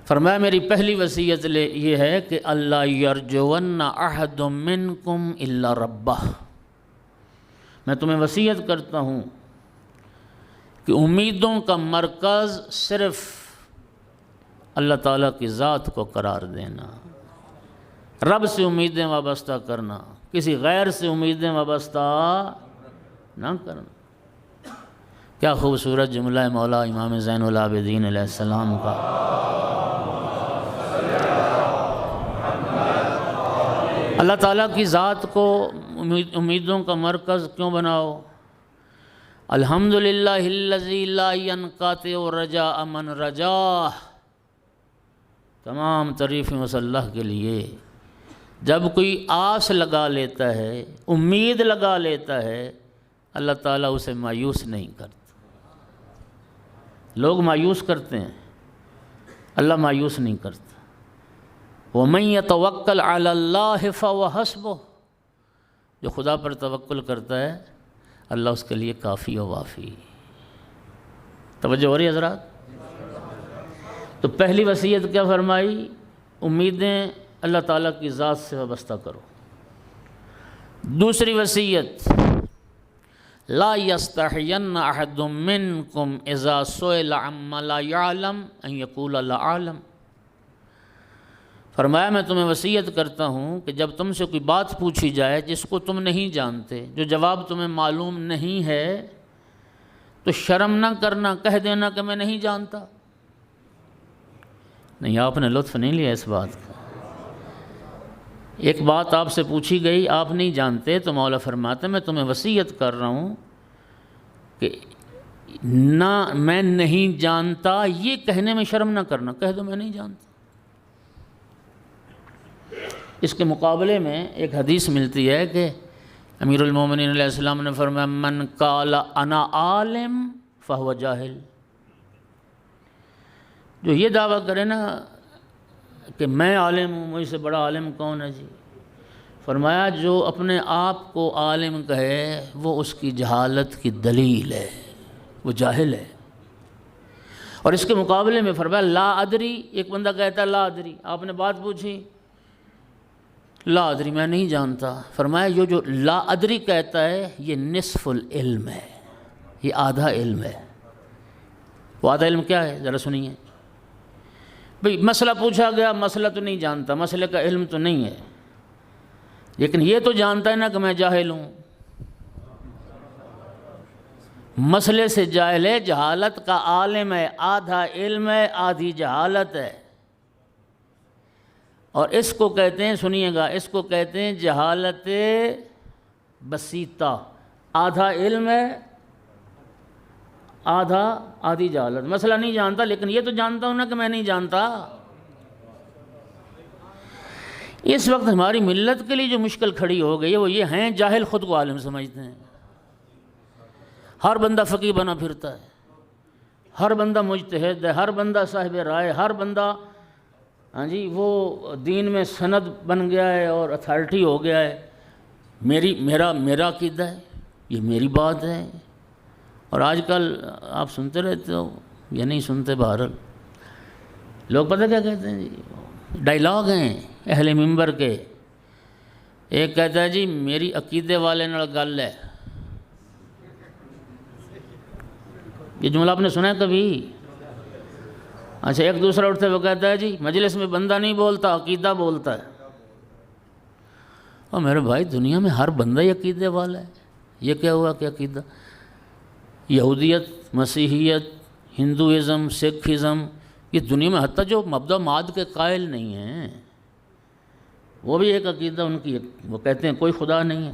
S1: فرمایا میری پہلی وصیت یہ ہے کہ اللہ یرجون احد منکم الا ربہ، میں تمہیں وصیت کرتا ہوں کہ امیدوں کا مرکز صرف اللہ تعالیٰ کی ذات کو قرار دینا، رب سے امیدیں وابستہ کرنا، کسی غیر سے امیدیں وابستہ نہ کرنا۔ کیا خوبصورت جملہ ہے مولا امام زین العابدین علیہ السلام کا۔ اللہ تعالیٰ کی ذات کو امیدوں کا مرکز کیوں بناؤ؟ الحمدللہ الذی لا ينقطع رجاء من رجاہ، تمام تعریفیں اس اللہ کے لیے جب کوئی آس لگا لیتا ہے، امید لگا لیتا ہے، اللہ تعالیٰ اسے مایوس نہیں کرتا۔ لوگ مایوس کرتے ہیں، اللہ مایوس نہیں کرتا۔ وَمَن يَتَوَكَّلْ عَلَى اللَّهِ فَهُوَ حَسْبُهُ، جو خدا پر توکل کرتا ہے اللہ اس کے لیے کافی و وافی۔ توجہ ہو رہی ہے حضرات؟ تو پہلی وصیت کیا فرمائی؟ امیدیں اللہ تعالیٰ کی ذات سے وابستہ کرو۔ دوسری وصیت لا يستحین احد منکم اذا سئل عما لا يعلم ان یقول لا اعلم۔ فرمایا میں تمہیں وصیت کرتا ہوں کہ جب تم سے کوئی بات پوچھی جائے جس کو تم نہیں جانتے، جو جواب تمہیں معلوم نہیں ہے، تو شرم نہ کرنا، کہہ دینا کہ میں نہیں جانتا۔ نہیں، آپ نے لطف نہیں لیا اس بات کا۔ ایک بات آپ سے پوچھی گئی، آپ نہیں جانتے، تو مولا فرماتے میں تمہیں وصیت کر رہا ہوں کہ نہ میں نہیں جانتا یہ کہنے میں شرم نہ کرنا، کہہ دو میں نہیں جانتا۔ اس کے مقابلے میں ایک حدیث ملتی ہے کہ امیر المومنین علیہ السلام نے فرمایا من قال انا عالم فہو جاہل، جو یہ دعویٰ کرے نا کہ میں عالم ہوں، مجھ سے بڑا عالم کون ہے جی؟ فرمایا جو اپنے آپ کو عالم کہے وہ اس کی جہالت کی دلیل ہے، وہ جاہل ہے۔ اور اس کے مقابلے میں فرمایا لا ادری، ایک بندہ کہتا ہے لا ادری، آپ نے بات پوچھی لا ادری میں نہیں جانتا، فرمایا یہ جو لا ادری کہتا ہے یہ نصف العلم ہے، یہ آدھا علم ہے۔ وہ آدھا علم کیا ہے ذرا سنیے بھئی، مسئلہ پوچھا گیا، مسئلہ تو نہیں جانتا، مسئلے کا علم تو نہیں ہے، لیکن یہ تو جانتا ہے نا کہ میں جاہل ہوں۔ مسئلے سے جاہل ہے، جہالت کا عالم ہے، آدھا علم ہے آدھی جہالت ہے، اور اس کو کہتے ہیں، سنیے گا، اس کو کہتے ہیں جہالت بسیطہ، آدھا علم ہے آدھی جہالت، مسئلہ نہیں جانتا لیکن یہ تو جانتا ہوں نا کہ میں نہیں جانتا۔ اس وقت ہماری ملت کے لیے جو مشکل کھڑی ہو گئی ہے وہ یہ ہیں، جاہل خود کو عالم سمجھتے ہیں، ہر بندہ فقیہ بنا پھرتا ہے، ہر بندہ مجتہد ہے، ہر بندہ صاحب رائے، ہر بندہ ہاں جی وہ دین میں سند بن گیا ہے اور اتھارٹی ہو گیا ہے، میرا عقیدہ ہے، یہ میری بات ہے۔ اور آج کل آپ سنتے رہتے ہو یا نہیں سنتے، بہرحال لوگ پتہ کیا کہتے ہیں جی، ڈائلاگ ہیں اہل منبر کے، ایک کہتا ہے جی میری عقیدے والے نال گل ہے، یہ جملہ آپ نے سنا ہے کبھی؟ اچھا، ایک دوسرا اٹھتے وہ کہتا ہے جی مجلس میں بندہ نہیں بولتا عقیدہ بولتا ہے۔ اور میرے بھائی دنیا میں ہر بندہ ہی عقیدے والا ہے، یہ کیا ہوا کہ عقیدہ؟ یہودیت، مسیحیت، ہندوازم، سکھازم، یہ دنیا میں حتیٰ جو مبدا معاد کے قائل نہیں ہیں وہ بھی ایک عقیدہ ان کی، وہ کہتے ہیں کوئی خدا نہیں ہے،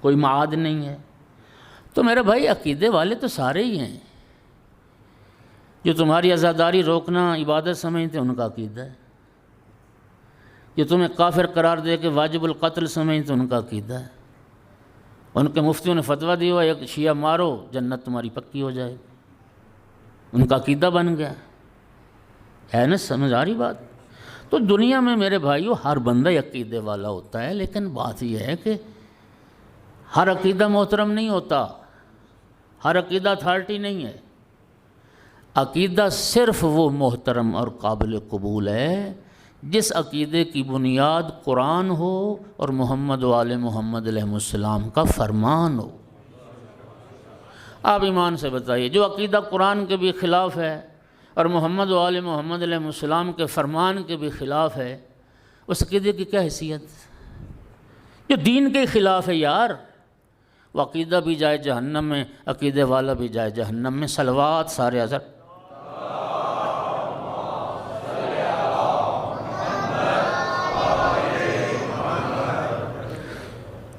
S1: کوئی معاد نہیں ہے۔ تو میرے بھائی عقیدے والے تو سارے ہی ہیں، جو تمہاری عزاداری روکنا عبادت سمجھتے ہیں ان کا عقیدہ ہے، جو تمہیں کافر قرار دے کے واجب القتل سمجھتے ہیں ان کا عقیدہ ہے، ان کے مفتیوں نے فتویٰ دیا ہوا ایک شیعہ مارو جنت تمہاری پکی ہو جائے، ان کا عقیدہ بن گیا ہے نا، سمجھ آ رہی بات؟ تو دنیا میں میرے بھائیو ہر بندہ عقیدے والا ہوتا ہے، لیکن بات یہ ہے کہ ہر عقیدہ محترم نہیں ہوتا، ہر عقیدہ اتھارٹی نہیں ہے، عقیدہ صرف وہ محترم اور قابل قبول ہے جس عقیدے کی بنیاد قرآن ہو اور محمد و آل محمد علیہ السلام کا فرمان ہو۔ آپ ایمان سے بتائیے، جو عقیدہ قرآن کے بھی خلاف ہے اور محمد و آل محمد علیہ السلام کے فرمان کے بھی خلاف ہے، اس عقیدے کی کیا حیثیت؟ جو دین کے خلاف ہے یار، وہ عقیدہ بھی جائے جہنم میں، عقیدے والا بھی جائے جہنم میں۔ صلوات سارے حضرت۔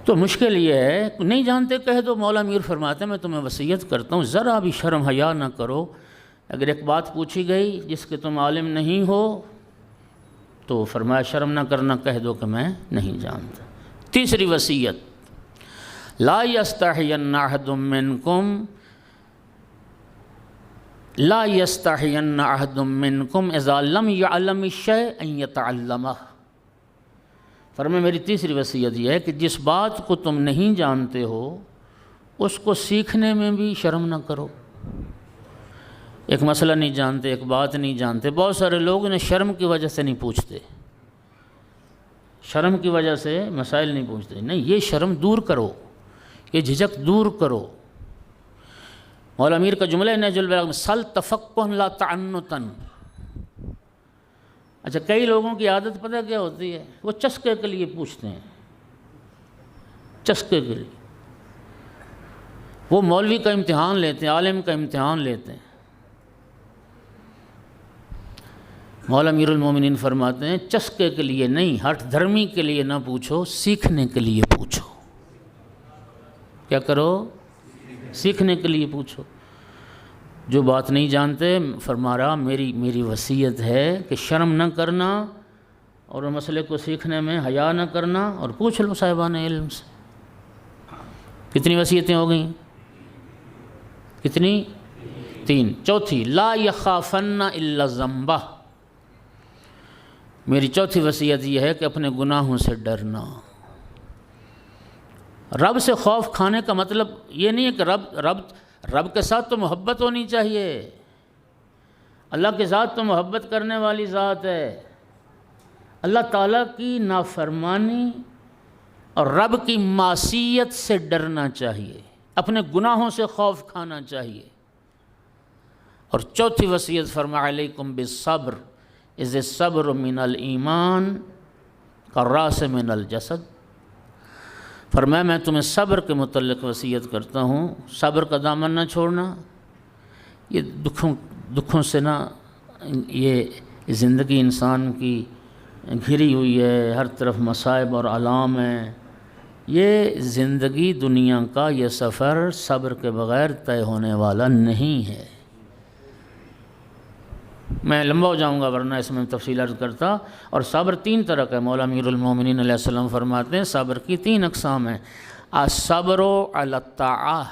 S1: تو مشکل یہ ہے، نہیں جانتے کہہ دو، مولا میر فرماتے ہیں میں تمہیں وصیت کرتا ہوں ذرا بھی شرم حیا نہ کرو، اگر ایک بات پوچھی گئی جس کے تم عالم نہیں ہو تو فرمایا شرم نہ کرنا، کہہ دو کہ میں نہیں جانتا۔ تیسری وصیت، لا یستحین احد منکم اذا لم یعلم الشیء ان یتعلمہ۔ فرمایا میری تیسری وصیت یہ ہے کہ جس بات کو تم نہیں جانتے ہو اس کو سیکھنے میں بھی شرم نہ کرو۔ ایک مسئلہ نہیں جانتے، ایک بات نہیں جانتے، بہت سارے لوگ انہیں شرم کی وجہ سے نہیں پوچھتے، شرم کی وجہ سے مسائل نہیں پوچھتے، نہیں، یہ شرم دور کرو، یہ جھجک دور کرو۔ مولا میر کا جملہ ہے نہج البلاغہ میں، سل تفقہ لا تعنتاً۔ اچھا، کئی لوگوں کی عادت پتہ کیا ہوتی ہے، وہ چسکے کے لیے پوچھتے ہیں، چسکے کے لیے، وہ مولوی کا امتحان لیتے ہیں، عالم کا امتحان لیتے ہیں۔ مولا امیر المومنین فرماتے ہیں چسکے کے لیے نہیں، ہٹ دھرمی کے لیے نہ پوچھو، سیکھنے کے لیے پوچھو۔ کیا کرو؟ سیکھنے کے لیے پوچھو۔ جو بات نہیں جانتے، فرما رہا میری وصیت ہے کہ شرم نہ کرنا اور مسئلے کو سیکھنے میں حیا نہ کرنا، اور پوچھ لو صاحبان علم سے۔ کتنی وصیتیں ہو گئیں؟ کتنی؟ 3۔ چوتھی، لا یخافن الا ذنبہ۔ میری چوتھی وصیت یہ ہے کہ اپنے گناہوں سے ڈرنا۔ رب سے خوف کھانے کا مطلب یہ نہیں ہے کہ رب کے ساتھ تو محبت ہونی چاہیے، اللہ کے ذات تو محبت کرنے والی ذات ہے، اللہ تعالیٰ کی نافرمانی اور رب کی معصیت سے ڈرنا چاہیے، اپنے گناہوں سے خوف کھانا چاہیے۔ اور چوتھی وصیت فرما علیکم بالصبر اذ الصبر من الایمان کالراس من الجسد۔ فرمایا میں تمہیں صبر کے متعلق وصیت کرتا ہوں، صبر کا دامن نہ چھوڑنا۔ یہ دکھوں سے نا یہ زندگی انسان کی گھری ہوئی ہے، ہر طرف مصائب اور آلام ہیں۔ یہ زندگی دنیا کا یہ سفر صبر کے بغیر طے ہونے والا نہیں ہے۔ میں لمبا ہو جاؤں گا ورنہ اس میں تفصیل عرض کرتا۔ اور صبر 3 طرح کا ہے۔ مولا امیر المومنین علیہ السلام فرماتے ہیں صبر کی 3 اقسام ہیں۔ الصبر علی الطاعہ،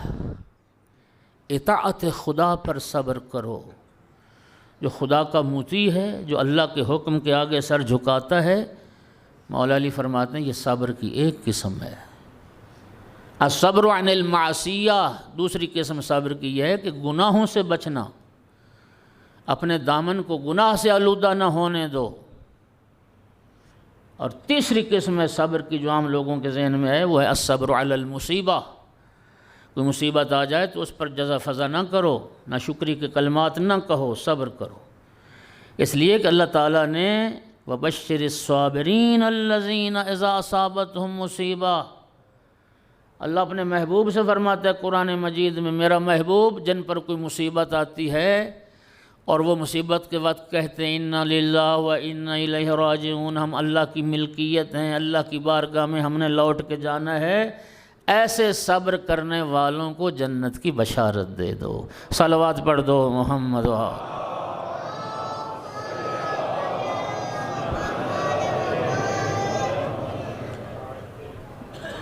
S1: اطاعت خدا پر صبر کرو۔ جو خدا کا مطیع ہے، جو اللہ کے حکم کے آگے سر جھکاتا ہے، مولا علی فرماتے ہیں یہ صبر کی ایک قسم ہے۔ الصبر عن المعصیہ، دوسری قسم صبر کی یہ ہے کہ گناہوں سے بچنا، اپنے دامن کو گناہ سے آلودہ نہ ہونے دو۔ اور تیسری قسم ہے صبر کی جو عام لوگوں کے ذہن میں ہے، وہ ہے الصبر علی المصیبہ۔ کوئی مصیبت آ جائے تو اس پر جزا فضا نہ کرو، نہ شکری کے کلمات نہ کہو، صبر کرو۔ اس لیے کہ اللہ تعالیٰ نے وَبَشِّرِ الصَّابِرِينَ الَّذِينَ إِذَا أَصَابَتْهُمْ مُصِیبَةٌ، اللہ اپنے محبوب سے فرماتا ہے قرآن مجید میں، میرا محبوب جن پر کوئی مصیبت آتی ہے اور وہ مصیبت کے وقت کہتے ہیں اِنَّا لِلَّهِ وَإِنَّا إِلَيْهِ راجعون، ہم اللہ کی ملکیت ہیں، اللہ کی بارگاہ میں ہم نے لوٹ کے جانا ہے، ایسے صبر کرنے والوں کو جنت کی بشارت دے دو۔ صلوات پڑھ دو محمد۔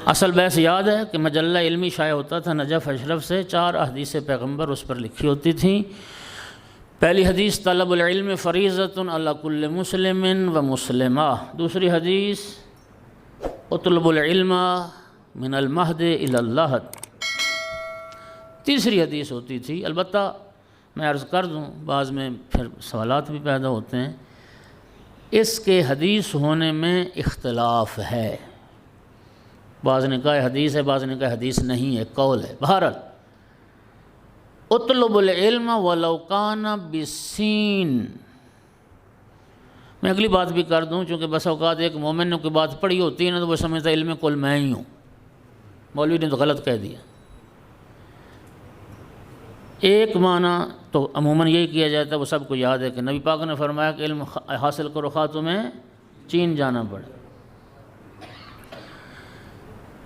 S1: اصل بحث یاد ہے کہ مجلہ علمی شائع ہوتا تھا نجف اشرف سے، 4 احادیث پیغمبر اس پر لکھی ہوتی تھیں۔ پہلی حدیث طلب العلم فریضۃ علی کل مسلم و مسلمہ، دوسری حدیث اطلب العلم من المہد الی اللحد، تیسری حدیث ہوتی تھی۔ البتہ میں عرض کر دوں، بعض میں پھر سوالات بھی پیدا ہوتے ہیں، اس کے حدیث ہونے میں اختلاف ہے۔ بعض نے کہا حدیث ہے، بعض نے کہا حدیث نہیں ہے، قول ہے۔ بہرحال اطلب العلم ولو کان بالسین، میں اگلی بات بھی کر دوں، چونکہ بس اوقات ایک مومن نے کوئی بات پڑھی ہوتی ہے نا تو وہ سمجھتا ہے علم کل میں ہی ہوں، مولوی نے تو غلط کہہ دیا۔ ایک معنی تو عموماً یہی کیا جاتا ہے، وہ سب کو یاد ہے کہ نبی پاک نے فرمایا کہ علم حاصل کرو خواہ تمہیں چین جانا پڑے۔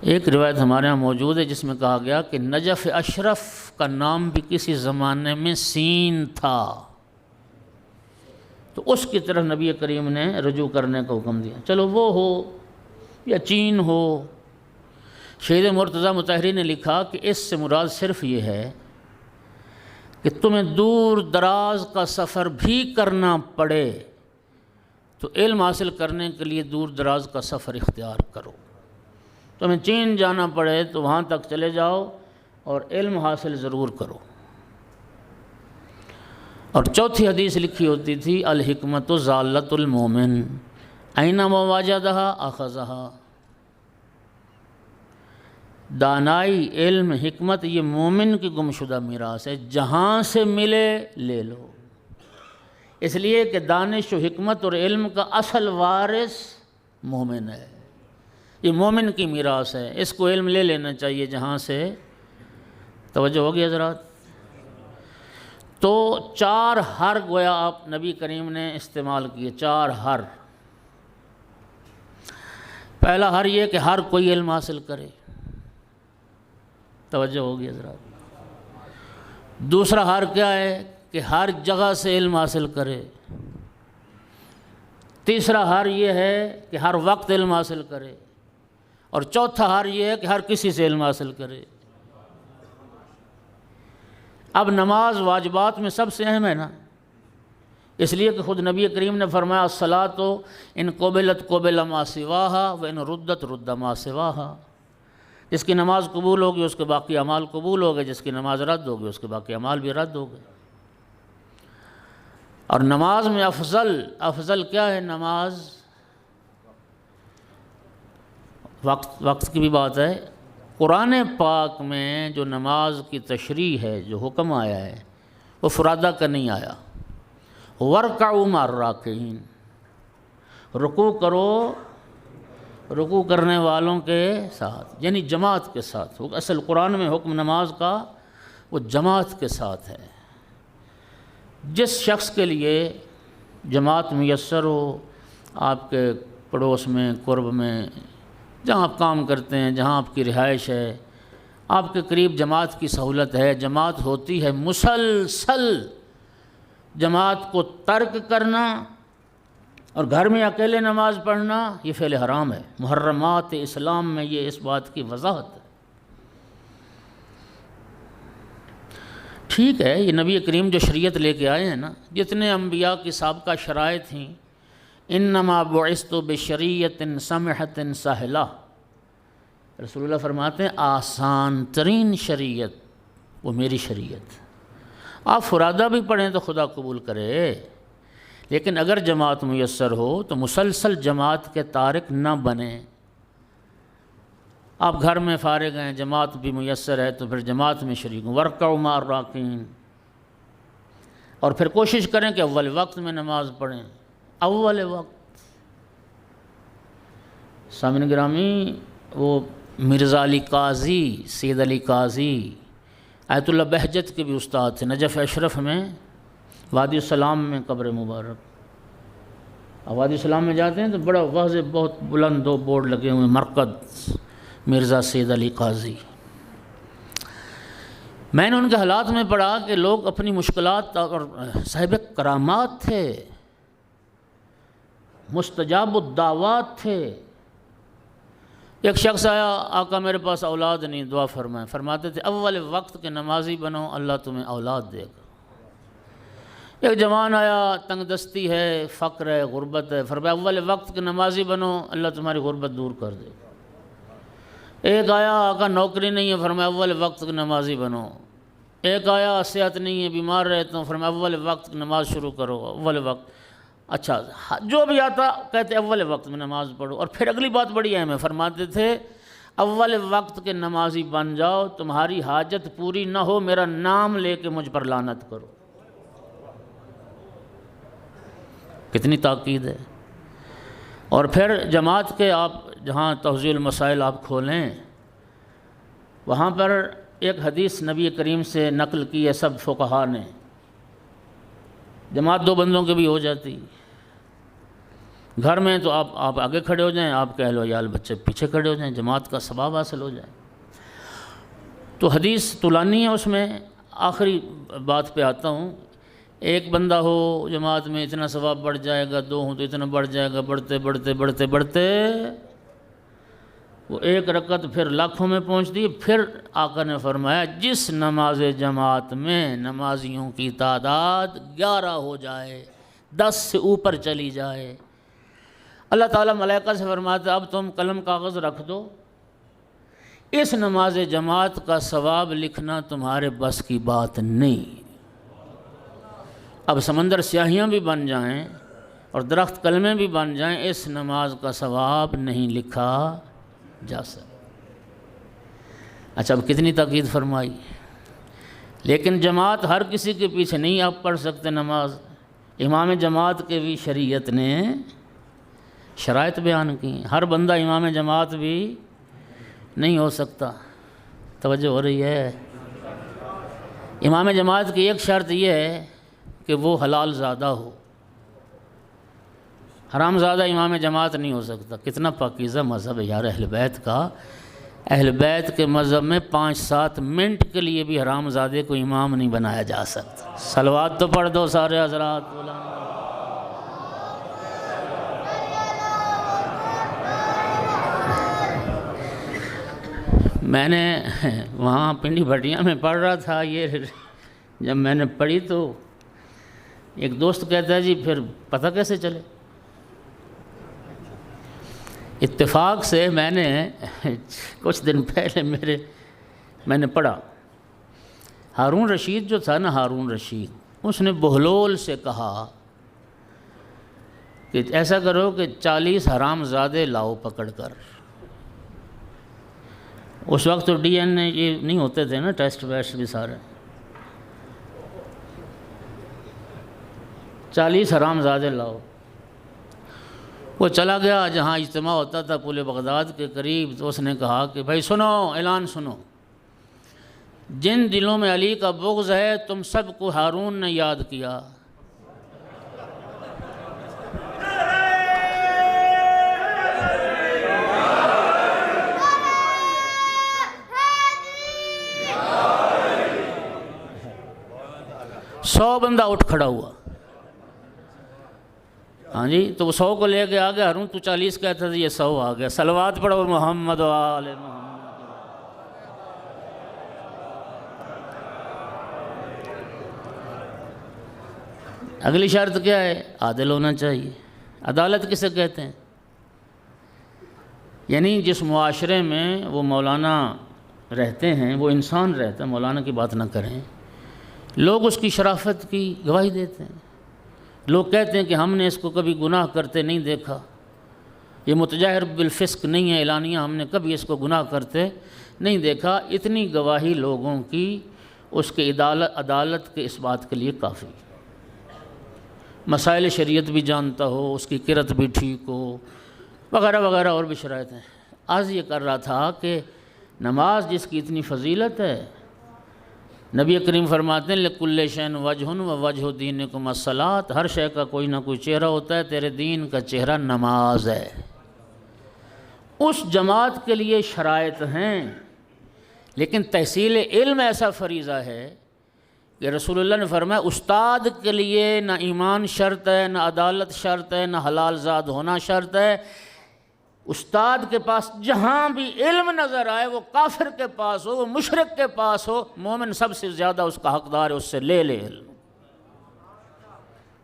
S1: ایک روایت ہمارے ہاں موجود ہے جس میں کہا گیا کہ نجف اشرف کا نام بھی کسی زمانے میں سین تھا، تو اس کی طرف نبی کریم نے رجوع کرنے کا حکم دیا۔ چلو وہ ہو یا چین ہو، شہید مرتضیٰ مطہری نے لکھا کہ اس سے مراد صرف یہ ہے کہ تمہیں دور دراز کا سفر بھی کرنا پڑے تو علم حاصل کرنے کے لیے دور دراز کا سفر اختیار کرو۔ تمہیں چین جانا پڑے تو وہاں تک چلے جاؤ اور علم حاصل ضرور کرو۔ اور چوتھی حدیث لکھی ہوتی تھی الحکمت ضالۃ المومن اینما وجدہا اخذہا، دانائی، علم، حکمت یہ مومن کی گمشدہ میراث ہے، جہاں سے ملے لے لو۔ اس لیے کہ دانش و حکمت اور علم کا اصل وارث مومن ہے، یہ مومن کی میراث ہے، اس کو علم لے لینا چاہیے جہاں سے۔ توجہ ہوگی حضرات؟ تو 4 حر گویا آپ نبی کریم نے استعمال کیے، 4 حر۔ پہلا حر یہ کہ ہر کوئی علم حاصل کرے، توجہ ہوگی حضرات۔ دوسرا حر کیا ہے کہ ہر جگہ سے علم حاصل کرے۔ تیسرا حر یہ ہے کہ ہر وقت علم حاصل کرے، اور چوتھا حر یہ ہے کہ ہر کسی سے علم حاصل کرے۔ اب نماز واجبات میں سب سے اہم ہے نا، اس لیے کہ خود نبی کریم نے فرمایا الصلاۃ ان قبلت قبل ما سواہا و ان ردت رد ما سواہا، جس کی نماز قبول ہوگی اس کے باقی اعمال قبول ہو گئے، جس کی نماز رد ہوگی اس کے باقی اعمال بھی رد ہو گئے۔ اور نماز میں افضل کیا ہے؟ نماز وقت کی بھی بات ہے۔ قرآن پاک میں جو نماز کی تشریح ہے، جو حکم آیا ہے، وہ فرادہ کا نہیں آیا۔ وَارْكَعُوا مَعَ الرَّاكِعِينَ، رکوع کرو رکوع کرنے والوں کے ساتھ، یعنی جماعت کے ساتھ۔ اصل قرآن میں حکم نماز کا وہ جماعت کے ساتھ ہے۔ جس شخص کے لیے جماعت میسر ہو، آپ کے پڑوس میں، قرب میں، جہاں آپ کام کرتے ہیں، جہاں آپ کی رہائش ہے، آپ کے قریب جماعت کی سہولت ہے، جماعت ہوتی ہے، مسلسل جماعت کو ترک کرنا اور گھر میں اکیلے نماز پڑھنا یہ فعل حرام ہے۔ محرمات اسلام میں یہ اس بات کی وضاحت ہے۔ ٹھیک ہے، یہ نبی کریم جو شریعت لے کے آئے ہیں نا، جتنے انبیاء کی سابقہ شرائط تھیں، انما بعثت بشریعت سمحۃ سہلہ، رسول اللہ فرماتے ہیں آسان ترین شریعت وہ میری شریعت۔ آپ فرادہ بھی پڑھیں تو خدا قبول کرے، لیکن اگر جماعت میسر ہو تو مسلسل جماعت کے تارک نہ بنیں۔ آپ گھر میں فارغ ہیں، جماعت بھی میسر ہے تو پھر جماعت میں شریک ہوں، وارکعوا مع الراکعین، اور پھر کوشش کریں کہ اول وقت میں نماز پڑھیں، اول وقت۔ سامعین گرامی، وہ مرزا علی قاضی، سید علی قاضی آیت اللہ بہجت کے بھی استاد تھے، نجف اشرف میں وادی السلام میں قبر مبارک۔ اب وادی السلام میں جاتے ہیں تو بڑا واضح بہت بلند دو بورڈ لگے ہوئے، مرکز مرزا سید علی قاضی۔ میں نے ان کے حالات میں پڑھا کہ لوگ اپنی مشکلات، اور صاحب کرامات تھے، مستجاب الدعوات تھے۔ ایک شخص آیا، آقا میرے پاس اولاد نہیں، دعا فرمائیں۔ فرماتے تھے اول وقت کے نمازی بنو، اللہ تمہیں اولاد دے گا۔ ایک جوان آیا، تنگ دستی ہے، فقر ہے، غربت ہے، فرمایا اول وقت کے نمازی بنو، اللہ تمہاری غربت دور کر دے گا۔ ایک آیا، آقا نوکری نہیں ہے، فرمایا اول وقت کے نمازی بنو۔ ایک آیا، صحت نہیں ہے، بیمار رہتا ہوں، فرمایا اول وقت کی نماز شروع کرو، اول وقت۔ اچھا، جو بھی آتا کہتے اول وقت میں نماز پڑھو۔ اور پھر اگلی بات بڑی اہم ہے، فرماتے تھے اول وقت کے نمازی بن جاؤ، تمہاری حاجت پوری نہ ہو میرا نام لے کے مجھ پر لعنت کرو۔ کتنی تاکید ہے۔ اور پھر جماعت کے آپ جہاں توضیح المسائل آپ کھولیں، وہاں پر ایک حدیث نبی کریم سے نقل کی ہے سب فقہا نے، جماعت دو بندوں کے بھی ہو جاتی۔ گھر میں تو آپ آگے کھڑے ہو جائیں، آپ کے اہل و عیال بچے پیچھے کھڑے ہو جائیں، جماعت کا ثواب حاصل ہو جائے۔ تو حدیث طولانی ہے، اس میں آخری بات پہ آتا ہوں۔ ایک بندہ ہو جماعت میں، اتنا ثواب بڑھ جائے گا، دو ہوں تو اتنا بڑھ جائے گا، بڑھتے بڑھتے بڑھتے بڑھتے وہ ایک رکعت پھر لاکھوں میں پہنچتی۔ پھر آقا نے فرمایا جس نماز جماعت میں نمازیوں کی تعداد 11 ہو جائے، 10 سے اوپر چلی جائے، اللہ تعالیٰ ملائکہ سے فرماتا ہے اب تم قلم کاغذ رکھ دو، اس نماز جماعت کا ثواب لکھنا تمہارے بس کی بات نہیں۔ اب سمندر سیاہیاں بھی بن جائیں اور درخت کلمیں بھی بن جائیں، اس نماز کا ثواب نہیں لکھا جا سکتا۔ اچھا، اب کتنی تاکید فرمائی۔ لیکن جماعت ہر کسی کے پیچھے نہیں آپ پڑھ سکتے نماز۔ امام جماعت کے بھی شریعت نے شرائط بیان کی، ہر بندہ امام جماعت بھی نہیں ہو سکتا۔ توجہ ہو رہی ہے؟ امام جماعت کی ایک شرط یہ ہے کہ وہ حلال زادہ ہو، حرام زادہ امام جماعت نہیں ہو سکتا۔ کتنا پاکیزہ مذہب ہے یار اہل بیت کا۔ اہل بیت کے مذہب میں 5-7 منٹ کے لیے بھی حرام زادے کو امام نہیں بنایا جا سکتا۔ صلوات تو پڑھ دو سارے حضرات۔ میں نے وہاں پنڈی بھٹیاں میں پڑھ رہا تھا، یہ جب میں نے پڑھی تو ایک دوست کہتا ہے جی پھر پتہ کیسے چلے؟ اتفاق سے میں نے کچھ دن پہلے میں نے پڑھا، ہارون رشید جو تھا نا، ہارون رشید، اس نے بہلول سے کہا کہ ایسا کرو کہ 40 حرام زادے لاؤ پکڑ کر۔ اس وقت تو ڈی این اے یہ نہیں ہوتے تھے نا، ٹیسٹ ویسٹ بھی سارے۔ 40 حرام زادے لاؤ۔ وہ چلا گیا جہاں اجتماع ہوتا تھا پل بغداد کے قریب، تو اس نے کہا کہ بھائی سنو، اعلان سنو، جن دلوں میں علی کا بغض ہے تم سب کو ہارون نے یاد کیا۔ سو بندہ اٹھ کھڑا ہوا، ہاں جی، تو وہ 100 کو لے کے آ گیا، ہارون تو 40 کہتا تھا، یہ 100 آ گیا۔ صلوات پڑھو محمد و آل محمد۔ اگلی شرط کیا ہے؟ عادل ہونا چاہیے۔ عدالت کسے کہتے ہیں؟ یعنی جس معاشرے میں وہ مولانا رہتے ہیں، وہ انسان رہتا ہے، مولانا کی بات نہ کریں، لوگ اس کی شرافت کی گواہی دیتے ہیں، لوگ کہتے ہیں کہ ہم نے اس کو کبھی گناہ کرتے نہیں دیکھا، یہ متجاہر بالفسق نہیں ہے اعلانیہ، ہم نے کبھی اس کو گناہ کرتے نہیں دیکھا۔ اتنی گواہی لوگوں کی اس کے عدالت کے اس بات کے لیے کافی، مسائل شریعت بھی جانتا ہو، اس کی قرت بھی ٹھیک ہو، وغیرہ وغیرہ اور بھی شرائط ہیں۔ عرض یہ کر رہا تھا کہ نماز جس کی اتنی فضیلت ہے، نبی کریم فرماتے ہیں لِكُلِّ شَيْءٍ وَجْهٌ وَوَجْهُ دِينِكُمْ الصَّلَاةُ، ہر شے کا کوئی نہ کوئی چہرہ ہوتا ہے، تیرے دین کا چہرہ نماز ہے۔ اس جماعت کے لیے شرائط ہیں، لیکن تحصیل علم ایسا فریضہ ہے کہ رسول اللہ نے فرمایا استاد کے لیے نہ ایمان شرط ہے، نہ عدالت شرط ہے، نہ حلال زاد ہونا شرط ہے۔ استاد کے پاس جہاں بھی علم نظر آئے، وہ کافر کے پاس ہو، وہ مشرک کے پاس ہو، مومن سب سے زیادہ اس کا حقدار ہے، اس سے لے علم۔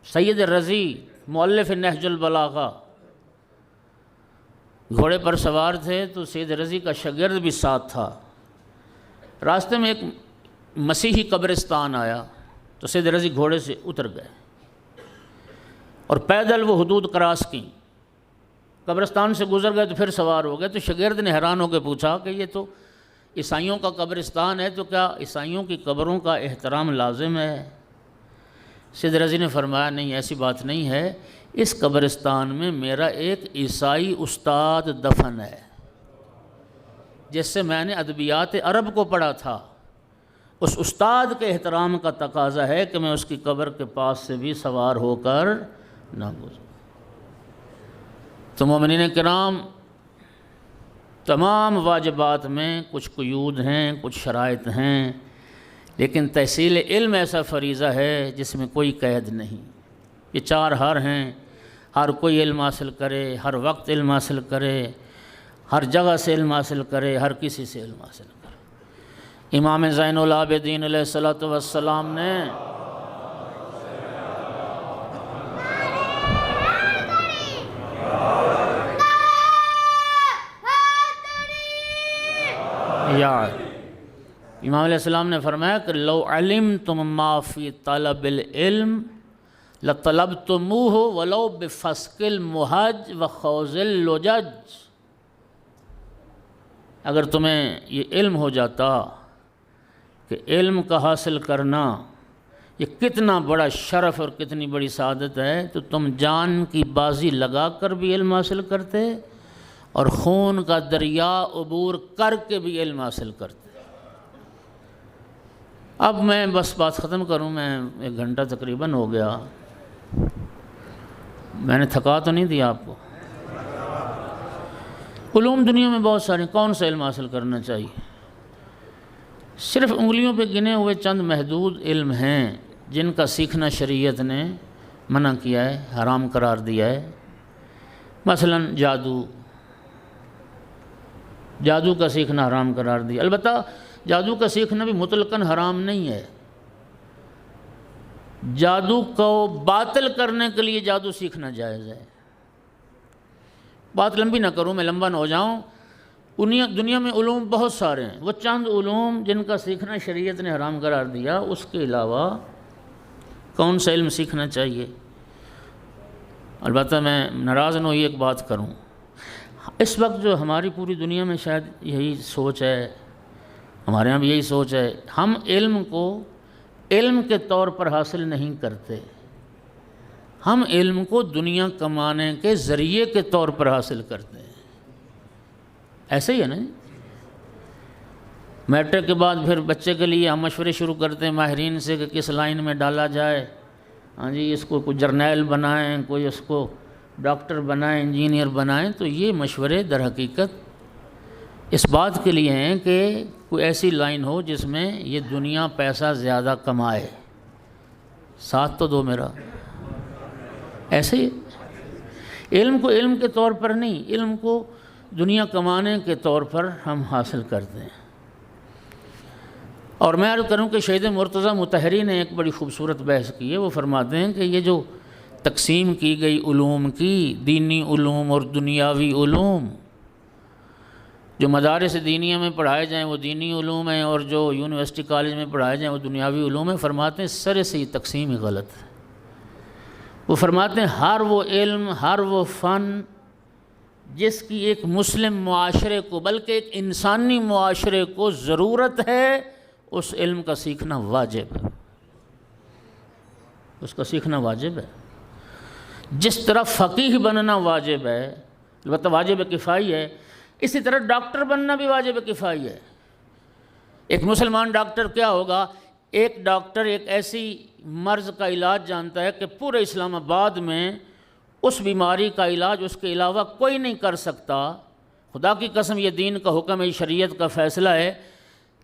S1: سید رضی مؤلف نہج البلاغہ گھوڑے پر سوار تھے، تو سید رضی کا شاگرد بھی ساتھ تھا۔ راستے میں ایک مسیحی قبرستان آیا، تو سید رضی گھوڑے سے اتر گئے اور پیدل وہ حدود کراس کی، قبرستان سے گزر گئے تو پھر سوار ہو گئے۔ تو شاگرد نے حیران ہو کے پوچھا کہ یہ تو عیسائیوں کا قبرستان ہے، تو کیا عیسائیوں کی قبروں کا احترام لازم ہے؟ سید رضی نے فرمایا نہیں، ایسی بات نہیں ہے، اس قبرستان میں میرا ایک عیسائی استاد دفن ہے، جس سے میں نے ادبیات عرب کو پڑھا تھا، اس استاد کے احترام کا تقاضا ہے کہ میں اس کی قبر کے پاس سے بھی سوار ہو کر نہ گزروں۔ تو مومنین کرام، تمام واجبات میں کچھ قیود ہیں، کچھ شرائط ہیں، لیکن تحصیل علم ایسا فریضہ ہے جس میں کوئی قید نہیں۔ یہ 4 ہر ہیں، ہر کوئی علم حاصل کرے، ہر وقت علم حاصل کرے، ہر جگہ سے علم حاصل کرے، ہر کسی سے علم حاصل کرے۔ امام زین العابدین علیہ السلام نے امام علیہ السلام نے فرمایا کہ لو علمتم ما فی طلب العلم لطلبتموہ ولو بفسق المحج وخوض اللجج۔ اگر تمہیں یہ علم ہو جاتا کہ علم کا حاصل کرنا یہ کتنا بڑا شرف اور کتنی بڑی سعادت ہے، تو تم جان کی بازی لگا کر بھی علم حاصل کرتے اور خون کا دریا عبور کر کے بھی علم حاصل کرتے۔ اب میں بس بات ختم کروں، میں 1 گھنٹہ تقریباً ہو گیا، میں نے تھکا تو نہیں دیا آپ کو؟ علوم دنیا میں بہت سارے، کون سا علم حاصل کرنا چاہیے؟ صرف انگلیوں پہ گنے ہوئے چند محدود علم ہیں جن کا سیکھنا شریعت نے منع کیا ہے، حرام قرار دیا ہے۔ مثلا جادو کا سیکھنا حرام قرار دیا۔ البتہ جادو کا سیکھنا بھی مطلقاً حرام نہیں ہے، جادو کو باطل کرنے کے لیے جادو سیکھنا جائز ہے۔ بات لمبی نہ کروں، میں لمبا نہ ہو جاؤں۔ دنیا میں علوم بہت سارے ہیں، وہ چند علوم جن کا سیکھنا شریعت نے حرام قرار دیا، اس کے علاوہ کون سا علم سیکھنا چاہیے؟ البتہ میں ناراض نہ ہوئی ایک بات کروں، اس وقت جو ہماری پوری دنیا میں شاید یہی سوچ ہے، ہمارے ہاں بھی یہی سوچ ہے، ہم علم کو علم کے طور پر حاصل نہیں کرتے، ہم علم کو دنیا کمانے کے ذریعے کے طور پر حاصل کرتے ہیں۔ ایسے ہی ہے نا، میٹرک کے بعد پھر بچے کے لیے ہم مشورے شروع کرتے ہیں ماہرین سے کہ کس لائن میں ڈالا جائے، ہاں جی اس کو کوئی جرنیل بنائیں، کوئی اس کو ڈاکٹر بنائیں، انجینئر بنائیں۔ تو یہ مشورے در حقیقت اس بات کے لیے ہیں کہ کوئی ایسی لائن ہو جس میں یہ دنیا پیسہ زیادہ کمائے۔ ساتھ تو دو میرا۔ ایسے ہی علم کو علم کے طور پر نہیں، علم کو دنیا کمانے کے طور پر ہم حاصل کرتے ہیں۔ اور میں عرض کروں کہ شہید مرتضیٰ مطہری نے ایک بڑی خوبصورت بحث کی ہے۔ وہ فرماتے ہیں کہ یہ جو تقسیم کی گئی علوم کی، دینی علوم اور دنیاوی علوم، جو مدارس دینیہ میں پڑھائے جائیں وہ دینی علوم ہیں، اور جو یونیورسٹی کالج میں پڑھائے جائیں وہ دنیاوی علوم ہیں۔ فرماتے ہیں سرے سے یہ تقسیم ہی غلط ہے۔ وہ فرماتے ہیں ہر وہ علم، ہر وہ فن جس کی ایک مسلم معاشرے کو بلکہ ایک انسانی معاشرے کو ضرورت ہے، اس علم کا سیکھنا واجب ہے، اس کا سیکھنا واجب ہے۔ جس طرح فقیہ بننا واجب ہے، البتہ واجب کفائی ہے، اسی طرح ڈاکٹر بننا بھی واجب کفائی ہے۔ ایک مسلمان ڈاکٹر کیا ہوگا؟ ایک ڈاکٹر ایک ایسی مرض کا علاج جانتا ہے کہ پورے اسلام آباد میں اس بیماری کا علاج اس کے علاوہ کوئی نہیں کر سکتا۔ خدا کی قسم یہ دین کا حکم ہے، شریعت کا فیصلہ ہے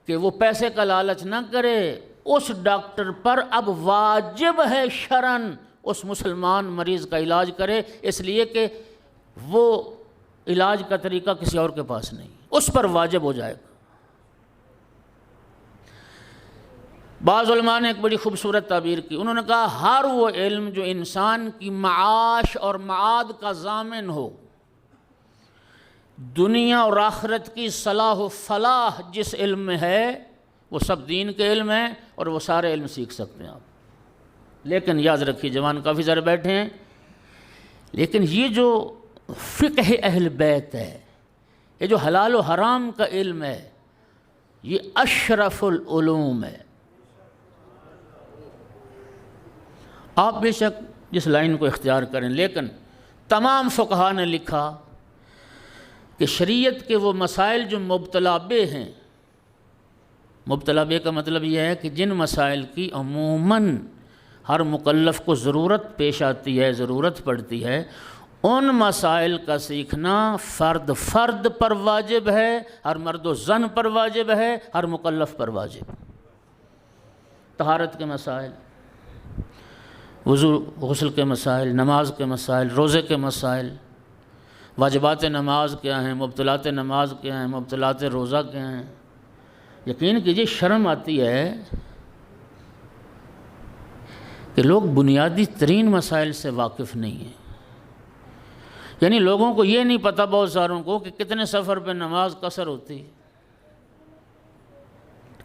S1: کہ وہ پیسے کا لالچ نہ کرے۔ اس ڈاکٹر پر اب واجب ہے شرعاً اس مسلمان مریض کا علاج کرے، اس لیے کہ وہ علاج کا طریقہ کسی اور کے پاس نہیں، اس پر واجب ہو جائے گا۔ بعض علماء نے ایک بڑی خوبصورت تعبیر کی، انہوں نے کہا ہر وہ علم جو انسان کی معاش اور معاد کا ضامن ہو، دنیا اور آخرت کی صلاح و فلاح جس علم میں ہے وہ سب دین کے علم ہیں، اور وہ سارے علم سیکھ سکتے ہیں آپ۔ لیکن یاد رکھیے، جوان کافی سارے بیٹھے ہیں، لیکن یہ جو فقہ اہل بیت ہے، یہ جو حلال و حرام کا علم ہے، یہ اشرف العلوم ہے۔ آپ بے شک جس لائن کو اختیار کریں، لیکن تمام فقہا نے لکھا کہ شریعت کے وہ مسائل جو مبتلا بے ہیں، مبتلا بے کا مطلب یہ ہے کہ جن مسائل کی عموماً ہر مکلف کو ضرورت پیش آتی ہے، ضرورت پڑتی ہے، ان مسائل کا سیکھنا فرد فرد پر واجب ہے، ہر مرد و زن پر واجب ہے، ہر مکلف پر واجب۔ طہارت کے مسائل، وضو غسل کے مسائل، نماز کے مسائل، روزے کے مسائل، واجبات نماز کیا ہیں، مبطلات نماز کیا ہیں، مبطلات روزہ کیا ہیں۔ یقین کیجیے شرم آتی ہے کہ لوگ بنیادی ترین مسائل سے واقف نہیں ہیں۔ یعنی لوگوں کو یہ نہیں پتہ، بہت ساروں کو، کہ کتنے سفر پہ نماز قصر ہوتی ہے،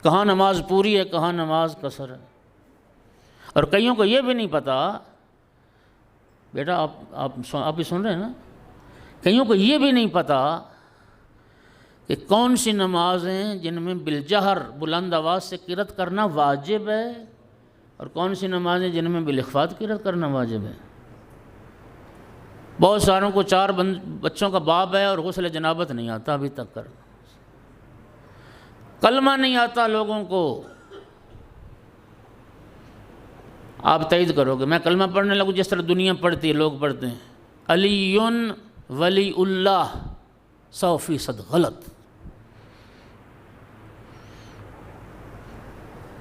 S1: کہاں نماز پوری ہے، کہاں نماز قصر ہے۔ اور کئیوں کو یہ بھی نہیں پتہ، بیٹا آپ بھی سن رہے ہیں نا، کئیوں کو یہ بھی نہیں پتہ کہ کون سی نمازیں جن میں بالجہر بلند آواز سے قرات کرنا واجب ہے، اور کون سی نمازیں جن میں بالاخفات قرات کرنا واجب ہے۔ بہت ساروں کو 4 بچوں کا باپ ہے اور غسل جنابت نہیں آتا ابھی تک کر، کلمہ نہیں آتا لوگوں کو۔ آپ تائید کرو گے، میں کلمہ پڑھنے لگوں جس طرح دنیا پڑھتی ہے، لوگ پڑھتے ہیں علی ولی اللہ، 100% غلط۔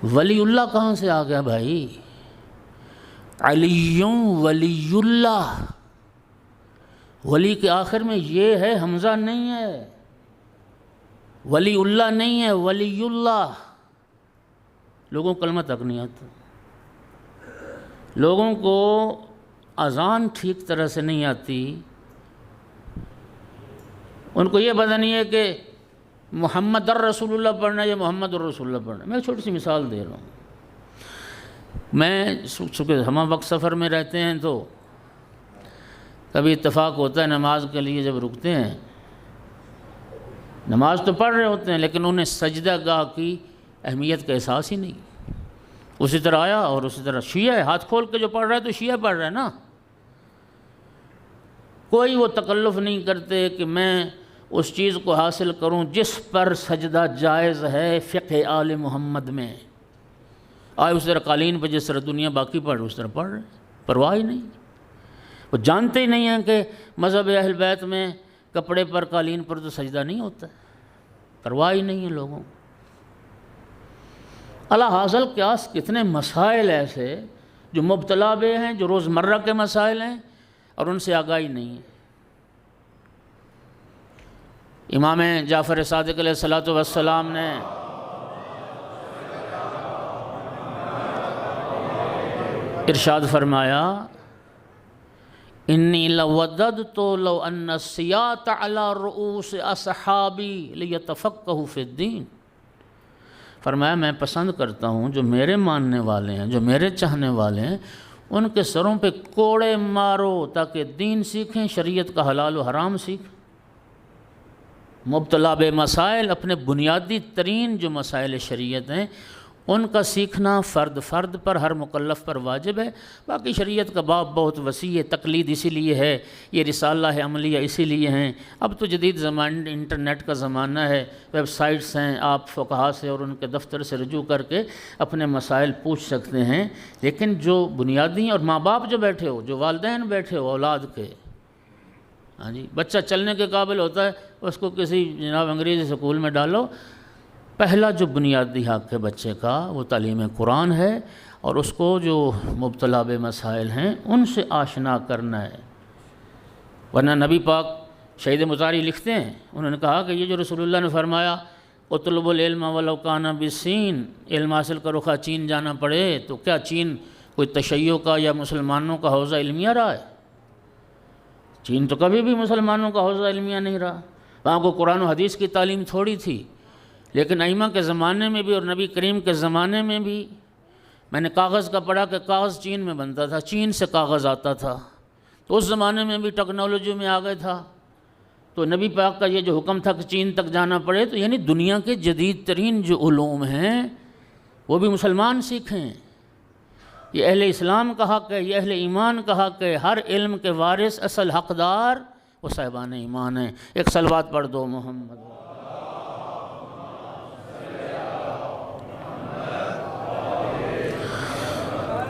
S1: ولی اللہ کہاں سے آ گیا بھائی؟ علی ولی اللہ، ولی کے آخر میں یہ ہے، حمزہ نہیں ہے، ولی اللہ نہیں ہے، ولی اللہ۔ لوگوں کو کلمہ تک نہیں آتا، لوگوں کو اذان ٹھیک طرح سے نہیں آتی، ان کو یہ پتہ نہیں ہے کہ محمد الرسول اللہ پڑھنا ہے یا محمد الرسول اللہ پڑھنا ہے۔ میں ایک چھوٹی سی مثال دے رہا ہوں۔ میں چونکہ ہم وقت سفر میں رہتے ہیں تو کبھی اتفاق ہوتا ہے نماز کے لیے جب رکتے ہیں، نماز تو پڑھ رہے ہوتے ہیں لیکن انہیں سجدہ گاہ کی اہمیت کا احساس ہی نہیں۔ اسی طرح آیا، اور اسی طرح شیعہ ہے، ہاتھ کھول کے جو پڑھ رہا ہے تو شیعہ پڑھ رہا ہے نا، کوئی وہ تکلف نہیں کرتے کہ میں اس چیز کو حاصل کروں جس پر سجدہ جائز ہے فقہ آل محمد میں۔ آئے اس طرح قالین پہ جس طرح دنیا باقی پڑھ اس طرح پڑھ رہے، پرواہ ہی نہیں۔ وہ جانتے ہی نہیں ہیں کہ مذہب اہل بیت میں کپڑے پر قالین پر تو سجدہ نہیں ہوتا، پرواہ ہی نہیں ہے لوگوں۔ الحاصل قیاس کتنے مسائل ایسے جو مبتلا بے ہیں، جو روزمرہ کے مسائل ہیں اور ان سے آگاہی نہیں ہے۔ امام جعفر صادق علیہ الصلوۃ والسلام نے ارشاد فرمایا انی لوددت لو ان السیاط علی رؤوس اصحابی لیتفقہوا فی الدین۔ فرمایا میں پسند کرتا ہوں جو میرے ماننے والے ہیں، جو میرے چاہنے والے ہیں، ان کے سروں پہ کوڑے مارو تاکہ دین سیکھیں، شریعت کا حلال و حرام سیکھیں۔ مبتلا بے مسائل، اپنے بنیادی ترین جو مسائل شریعت ہیں ان کا سیکھنا فرد پر، ہر مکلف پر واجب ہے۔ باقی شریعت کا باب بہت وسیع ہے، تقلید اسی لیے ہے، یہ رسالہ ہے عملیہ اسی لیے ہیں۔ اب تو جدید زمانہ انٹرنیٹ کا زمانہ ہے، ویب سائٹس ہیں، آپ فقہا سے اور ان کے دفتر سے رجوع کر کے اپنے مسائل پوچھ سکتے ہیں۔ لیکن جو بنیادی اور ماں باپ جو بیٹھے ہو، جو والدین بیٹھے ہو اولاد کے، ہاں جی، بچہ چلنے کے قابل ہوتا ہے، اس کو کسی جناب انگریزی اسکول میں ڈالو، پہلا جو بنیادی حق ہے بچے کا وہ تعلیم قرآن ہے، اور اس کو جو مبتلا بے مسائل ہیں ان سے آشنا کرنا ہے۔ ورنہ نبی پاک شہید مطاری لکھتے ہیں، انہوں نے کہا کہ یہ جو رسول اللہ نے فرمایا اطلبوا العلم ولو کان بالصین، علم حاصل کرو خواہ چین جانا پڑے، تو کیا چین کوئی تشیع کا یا مسلمانوں کا حوزہ علمیہ رہا ہے؟ چین تو کبھی بھی مسلمانوں کا حوزہ علمیہ نہیں رہا، وہاں کو قرآن و حدیث کی تعلیم تھوڑی تھی۔ لیکن ائمہ کے زمانے میں بھی اور نبی کریم کے زمانے میں بھی میں نے کاغذ کا پڑھا کہ کاغذ چین میں بنتا تھا، چین سے کاغذ آتا تھا، تو اس زمانے میں بھی ٹیکنالوجی میں آ گئے تھا۔ تو نبی پاک کا یہ جو حکم تھا کہ چین تک جانا پڑے، تو یعنی دنیا کے جدید ترین جو علوم ہیں وہ بھی مسلمان سیکھیں۔ یہ اہل اسلام کا حق ہے، یہ اہل ایمان کا حق ہے۔ ہر علم کے وارث اصل حقدار وہ صاحبان ایمان ہیں۔ ایک صلوات پڑھ دو محمد۔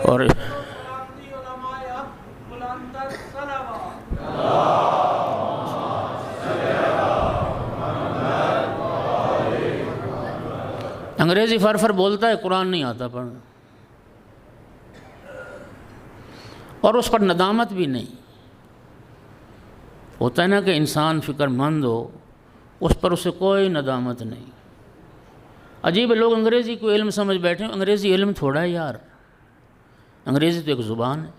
S1: اور انگریزی فر بولتا ہے، قرآن نہیں آتا پڑھنا، اور اس پر ندامت بھی نہیں ہوتا ہے نا کہ انسان فکر مند ہو، اس پر اسے کوئی ندامت نہیں۔ عجیب ہے، لوگ انگریزی کو علم سمجھ بیٹھے ہیں، انگریزی علم تھوڑا ہے یار، انگریزی تو ایک زبان ہے،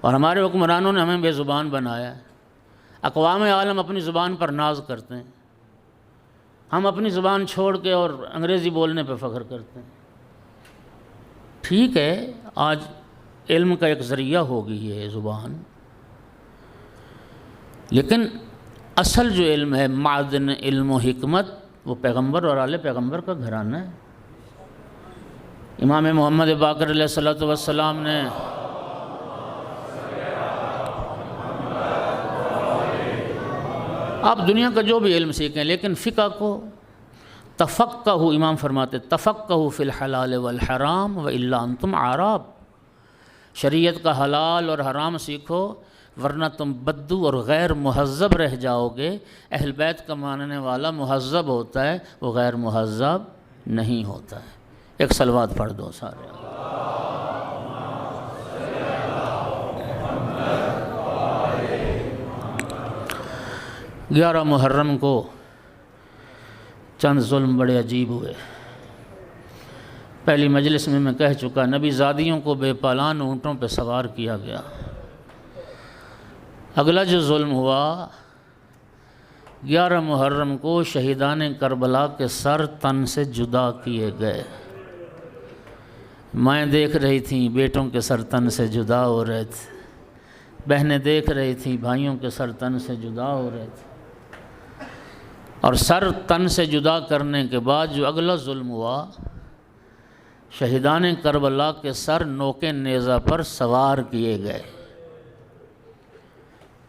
S1: اور ہمارے حکمرانوں نے ہمیں بے زبان بنایا ہے۔ اقوام عالم اپنی زبان پر ناز کرتے ہیں، ہم اپنی زبان چھوڑ کے اور انگریزی بولنے پہ فخر کرتے ہیں۔ ٹھیک ہے، آج علم کا ایک ذریعہ ہو گئی ہے زبان، لیکن اصل جو علم ہے، معدن علم و حکمت، وہ پیغمبر اور آل پیغمبر کا گھرانہ ہے۔ امام محمد باقر علیہ الصلوۃ والسلام نے آپ دنیا کا جو بھی علم سیکھیں، لیکن فقہ کو تفقہوا، امام فرماتے تفقہوا فی الحلال والحرام والا انتم اعراب، شریعت کا حلال اور حرام سیکھو، ورنہ تم بدو اور غیر مہذب رہ جاؤ گے۔ اہل بیت کا ماننے والا مہذب ہوتا ہے، وہ غیر مہذب نہیں ہوتا ہے۔ ایک صلوات پڑھ دو سارے۔ 11 محرم کو چند ظلم بڑے عجیب ہوئے۔ پہلی مجلس میں کہہ چکا، نبی زادیوں کو بے پالان اونٹوں پہ سوار کیا گیا۔ اگلا جو ظلم ہوا، 11 محرم کو شہیدان کربلا کے سر تن سے جدا کیے گئے۔ مائیں دیکھ رہی تھیں بیٹوں کے سر تن سے جدا ہو رہے تھے، بہنیں دیکھ رہی تھیں بھائیوں کے سر تن سے جدا ہو رہے تھے۔ اور سر تن سے جدا کرنے کے بعد جو اگلا ظلم ہوا، شہیدان کربلا کے سر نوکے نیزہ پر سوار کیے گئے۔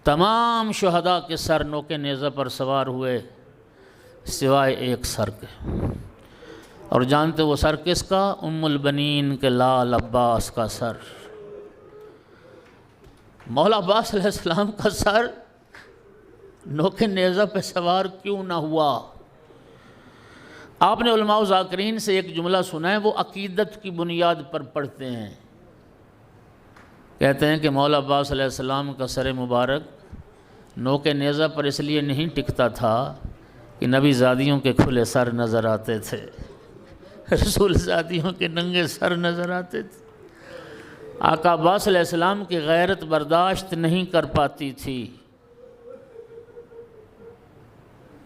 S1: تمام شہداء کے سر نوک نیزہ پر سوار ہوئے سوائے ایک سر کے۔ اور جانتے وہ سر کس کا؟ ام البنین کے لال عباس کا سر۔ مولا عباس علیہ السلام کا سر نوک نیزہ پہ سوار کیوں نہ ہوا؟ آپ نے علماء و ذاکرین سے ایک جملہ سنا ہے، وہ عقیدت کی بنیاد پر پڑھتے ہیں۔ کہتے ہیں کہ مولا عباس علیہ السلام کا سر مبارک نوک نیزہ پر اس لیے نہیں ٹکتا تھا کہ نبی زادیوں کے کھلے سر نظر آتے تھے، رسول زادیوں کے ننگے سر نظر آتے تھے۔ آقا عباس علیہ السلام کی غیرت برداشت نہیں کر پاتی تھی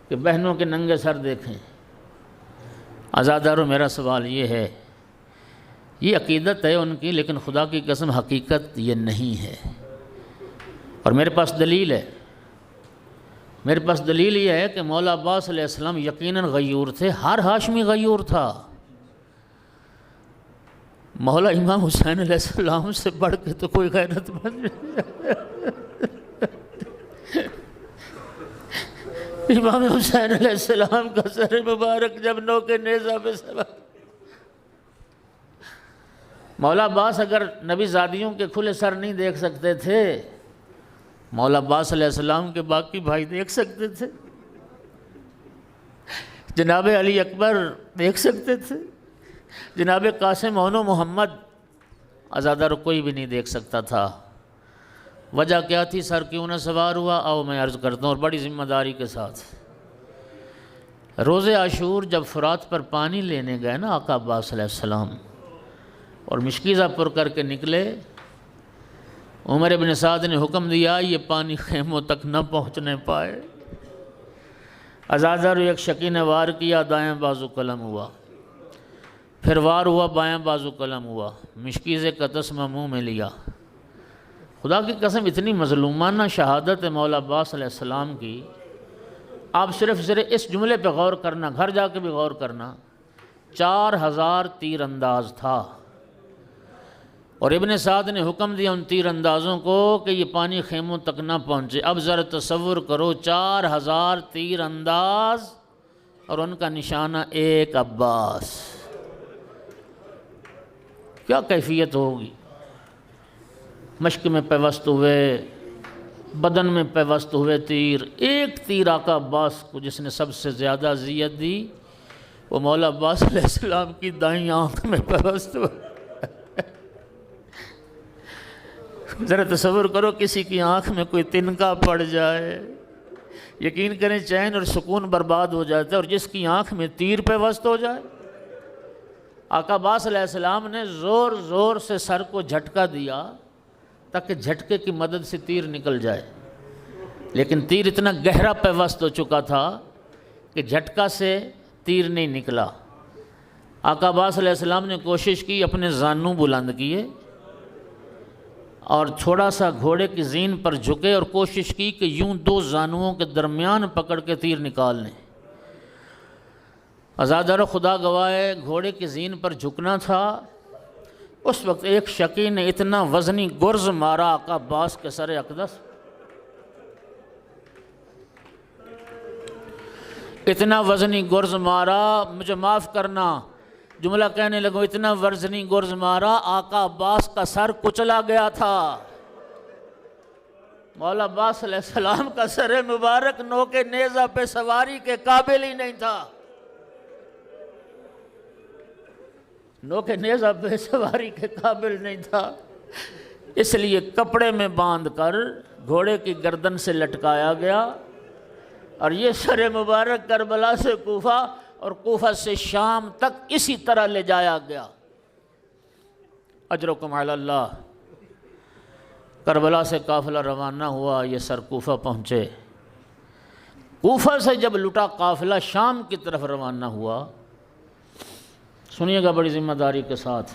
S1: کہ بہنوں کے ننگے سر دیکھیں۔ عزادارو، میرا سوال یہ ہے، یہ عقیدت ہے ان کی، لیکن خدا کی قسم حقیقت یہ نہیں ہے۔ اور میرے پاس دلیل ہے، میرے پاس دلیل یہ ہے کہ مولا عباس علیہ السلام یقیناً غیور تھے، ہر ہاشمی غیور تھا۔ مولا امام حسین علیہ السلام سے بڑھ کے تو کوئی غیرت مند امام حسین علیہ السلام کا سر مبارک جب نوک نیزہ پہ سوار۔ مولا عباس اگر نبی زادیوں کے کھلے سر نہیں دیکھ سکتے تھے، مولا عباس علیہ السلام کے باقی بھائی دیکھ سکتے تھے، جناب علی اکبر دیکھ سکتے تھے، جناب قاسم و محمد، عزادار کوئی بھی نہیں دیکھ سکتا تھا۔ وجہ کیا تھی؟ سر کیوں نہ سوار ہوا؟ آؤ میں عرض کرتا ہوں اور بڑی ذمہ داری کے ساتھ۔ روز عاشور جب فرات پر پانی لینے گئے نا آقا عباس علیہ السلام، اور مشکیزہ پر کر کے نکلے، عمر بن سعد نے حکم دیا یہ پانی خیموں تک نہ پہنچنے پائے۔ عزادار ایک شکی نے وار کیا، دائیں بازو قلم ہوا، پھر وار ہوا، بائیں بازو قلم ہوا، مشکیزے کا تسمہ منہ میں لیا۔ خدا کی قسم اتنی مظلومانہ شہادت ہے مولا عباس علیہ السلام کی، آپ صرف اس جملے پہ غور کرنا، گھر جا کے بھی غور کرنا۔ 4000 تیر انداز تھا، اور ابن سعد نے حکم دیا ان تیر اندازوں کو کہ یہ پانی خیموں تک نہ پہنچے۔ اب ذرا تصور کرو، 4000 تیر انداز اور ان کا نشانہ ایک عباس، کیا کیفیت ہوگی؟ مشک میں پیوست ہوئے، بدن میں پیوست ہوئے تیر، ایک تیر آقا عباس کو جس نے سب سے زیادہ اذیت دی وہ مولا عباس علیہ السلام کی دائیں آنکھ میں پیوست ہوا۔ ذرا تصور کرو کسی کی آنکھ میں کوئی تنکا پڑ جائے، یقین کریں چین اور سکون برباد ہو جاتا ہے، اور جس کی آنکھ میں تیر پیوست ہو جائے۔ آقا عباس علیہ السلام نے زور زور سے سر کو جھٹکا دیا تاکہ جھٹکے کی مدد سے تیر نکل جائے، لیکن تیر اتنا گہرا پیوست ہو چکا تھا کہ جھٹکا سے تیر نہیں نکلا۔ آقا عباس علیہ السلام نے کوشش کی، اپنے زانوں بلند کیے اور تھوڑا سا گھوڑے کی زین پر جھکے اور کوشش کی کہ یوں 2 زانوؤں کے درمیان پکڑ کے تیر نکال لیں۔ عزادار خدا گواہ، گھوڑے کی زین پر جھکنا تھا، اس وقت ایک شکی نے اتنا وزنی گرز مارا آقا عباس کے سر اقدس، اتنا وزنی گرز مارا، مجھے معاف کرنا جملہ کہنے لگو، اتنا وزنی گرز مارا آقا عباس کا سر کچلا گیا تھا۔ مولا عباس علیہ السلام کا سر مبارک نوک نیزہ پہ سواری کے قابل ہی نہیں تھا، نوک نیزہ پہ سواری کے قابل نہیں تھا، اس لیے کپڑے میں باندھ کر گھوڑے کی گردن سے لٹکایا گیا، اور یہ سر مبارک کربلا سے کوفہ اور کوفہ سے شام تک اسی طرح لے جایا گیا۔ اجرکم علی اللہ۔ کربلا سے قافلہ روانہ ہوا، یہ سر کوفہ پہنچے۔ کوفہ سے جب لٹا قافلہ شام کی طرف روانہ ہوا، سنیے گا بڑی ذمہ داری کے ساتھ،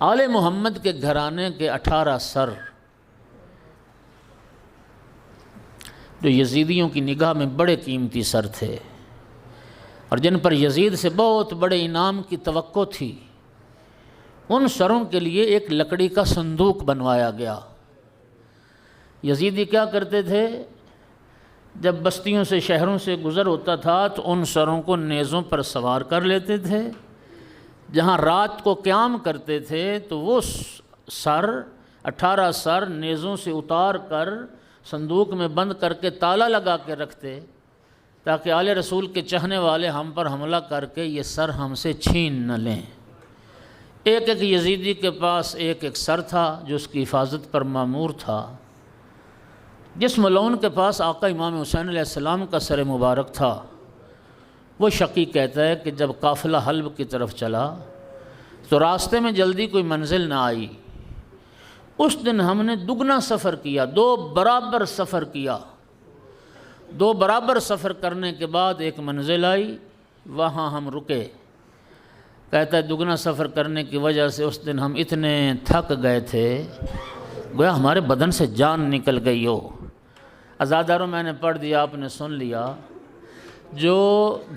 S1: آل محمد کے گھرانے کے 18 سر جو یزیدیوں کی نگاہ میں بڑے قیمتی سر تھے اور جن پر یزید سے بہت بڑے انعام کی توقع تھی، ان سروں کے لیے ایک لکڑی کا صندوق بنوایا گیا۔ یزیدی کیا کرتے تھے؟ جب بستیوں سے شہروں سے گزر ہوتا تھا تو ان سروں کو نیزوں پر سوار کر لیتے تھے، جہاں رات کو قیام کرتے تھے تو وہ 18 سر نیزوں سے اتار کر صندوق میں بند کر کے تالا لگا کے رکھتے، تاکہ آل رسول کے چاہنے والے ہم پر حملہ کر کے یہ سر ہم سے چھین نہ لیں۔ ایک ایک یزیدی کے پاس ایک ایک سر تھا جو اس کی حفاظت پر مامور تھا۔ جس ملعون کے پاس آقا امام حسین علیہ السلام کا سر مبارک تھا، وہ شقی کہتا ہے کہ جب قافلہ حلب کی طرف چلا تو راستے میں جلدی کوئی منزل نہ آئی۔ اس دن ہم نے دگنا سفر کیا، 2 برابر سفر کیا۔ 2 برابر سفر کرنے کے بعد ایک منزل آئی، وہاں ہم رکے۔ کہتا ہے دگنا سفر کرنے کی وجہ سے اس دن ہم اتنے تھک گئے تھے، گویا ہمارے بدن سے جان نکل گئی ہو۔ عزاداروں میں نے پڑھ دیا، آپ نے سن لیا۔ جو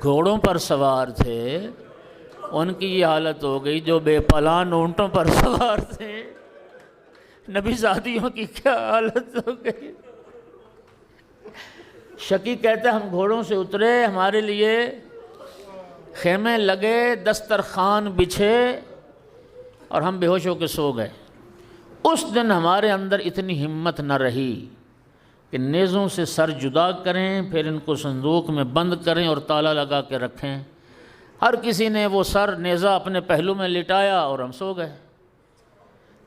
S1: گھوڑوں پر سوار تھے ان کی یہ حالت ہو گئی، جو بے پلان اونٹوں پر سوار تھے نبی زادیوں کی کیا حالت ہو گئی۔ شقی کہتا ہے ہم گھوڑوں سے اترے، ہمارے لیے خیمے لگے، دسترخوان بچھے اور ہم بے ہوش ہو کے سو گئے۔ اس دن ہمارے اندر اتنی ہمت نہ رہی کہ نیزوں سے سر جدا کریں، پھر ان کو صندوق میں بند کریں اور تالا لگا کے رکھیں۔ ہر کسی نے وہ سر نیزہ اپنے پہلو میں لٹایا اور ہم سو گئے۔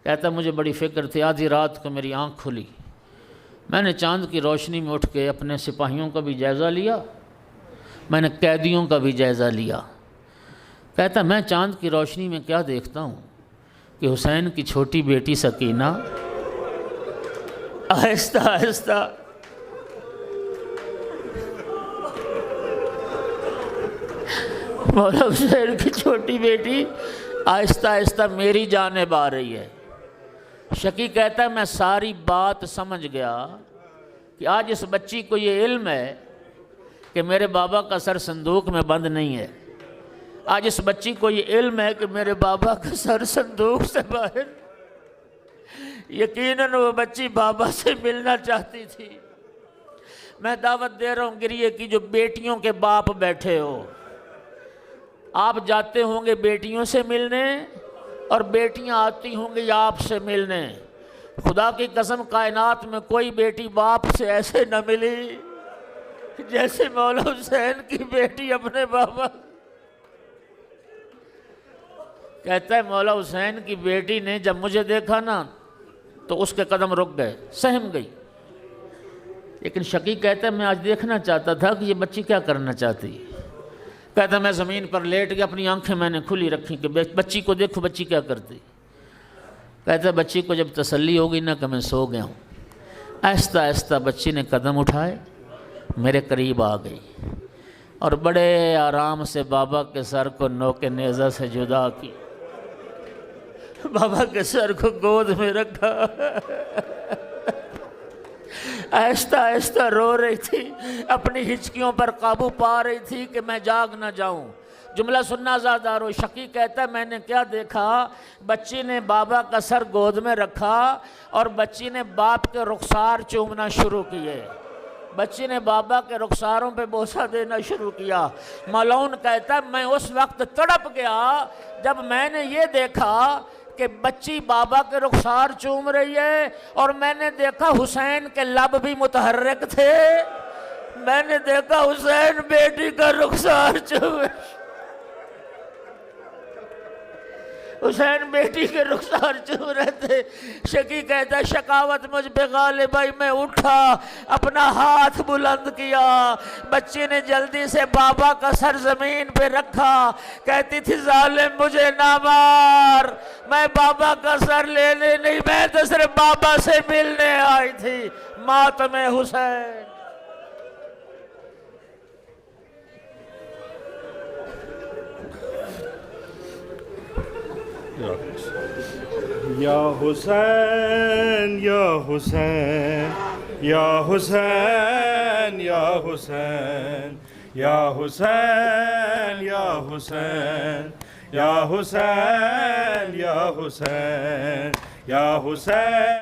S1: کہتا مجھے بڑی فکر تھی، آدھی رات کو میری آنکھ کھلی، میں نے چاند کی روشنی میں اٹھ کے اپنے سپاہیوں کا بھی جائزہ لیا، میں نے قیدیوں کا بھی جائزہ لیا۔ کہتا میں چاند کی روشنی میں کیا دیکھتا ہوں کہ حسین کی چھوٹی بیٹی سکینہ آہستہ آہستہ مولا حسین کی چھوٹی بیٹی آہستہ آہستہ میری جانب آ رہی ہے۔ شقی کہتا ہے میں ساری بات سمجھ گیا کہ آج اس بچی کو یہ علم ہے کہ میرے بابا کا سر صندوق میں بند نہیں ہے، آج اس بچی کو یہ علم ہے کہ میرے بابا کا سر صندوق سے باہر۔ یقیناً وہ بچی بابا سے ملنا چاہتی تھی۔ میں دعوت دے رہا ہوں گریے کی، جو بیٹیوں کے باپ بیٹھے ہو، آپ جاتے ہوں گے بیٹیوں سے ملنے اور بیٹیاں آتی ہوں گی آپ سے ملنے۔ خدا کی قسم کائنات میں کوئی بیٹی باپ سے ایسے نہ ملی جیسے مولا حسین کی بیٹی اپنے بابا۔ کہتا ہے مولا حسین کی بیٹی نے جب مجھے دیکھا نا تو اس کے قدم رک گئے، سہم گئی۔ لیکن شقی کہتا ہے میں آج دیکھنا چاہتا تھا کہ یہ بچی کیا کرنا چاہتی۔ کہتا ہے میں زمین پر لیٹ گیا، اپنی آنکھیں میں نے کھلی رکھی کہ بچی کو دیکھو بچی کیا کرتی۔ کہتا ہے بچی کو جب تسلی ہو گئی نا کہ میں سو گیا ہوں، آہستہ آہستہ بچی نے قدم اٹھائے، میرے قریب آ گئی اور بڑے آرام سے بابا کے سر کو نوک نیزہ سے جدا کی، بابا کے سر کو گود میں رکھا، آہستہ آہستہ رو رہی تھی، اپنی ہچکیوں پر قابو پا رہی تھی کہ میں جاگ نہ جاؤں۔ جملہ سننا زادارو، شقی کہتا ہے میں نے کیا دیکھا، بچی نے بابا کا سر گود میں رکھا اور بچی نے باپ کے رخسار چومنا شروع کیے، بچی نے بابا کے رخساروں پہ بوسہ دینا شروع کیا۔ ملعون کہتا ہے میں اس وقت تڑپ گیا جب میں نے یہ دیکھا کہ بچی بابا کے رخسار چوم رہی ہے اور میں نے دیکھا حسین کے لب بھی متحرک تھے، میں نے دیکھا حسین بیٹی کا رخسار چوم رہی، حسین بیٹی کے رخسار چوم رہے تھے۔ شقی کہتا ہے شقاوت مجھ پہ غالب آئی، میں اٹھا، اپنا ہاتھ بلند کیا، بچی نے جلدی سے بابا کا سر زمین پہ رکھا، کہتی تھی ظالم مجھے نہ مار، میں بابا کا سر لینے نہیں، میں تو صرف بابا سے ملنے آئی تھی۔ ماتم حسین۔
S2: یا حسین یا حسین یا حسین یا حسین یا حسین یا حسین یا حسین یا حسین یا حسین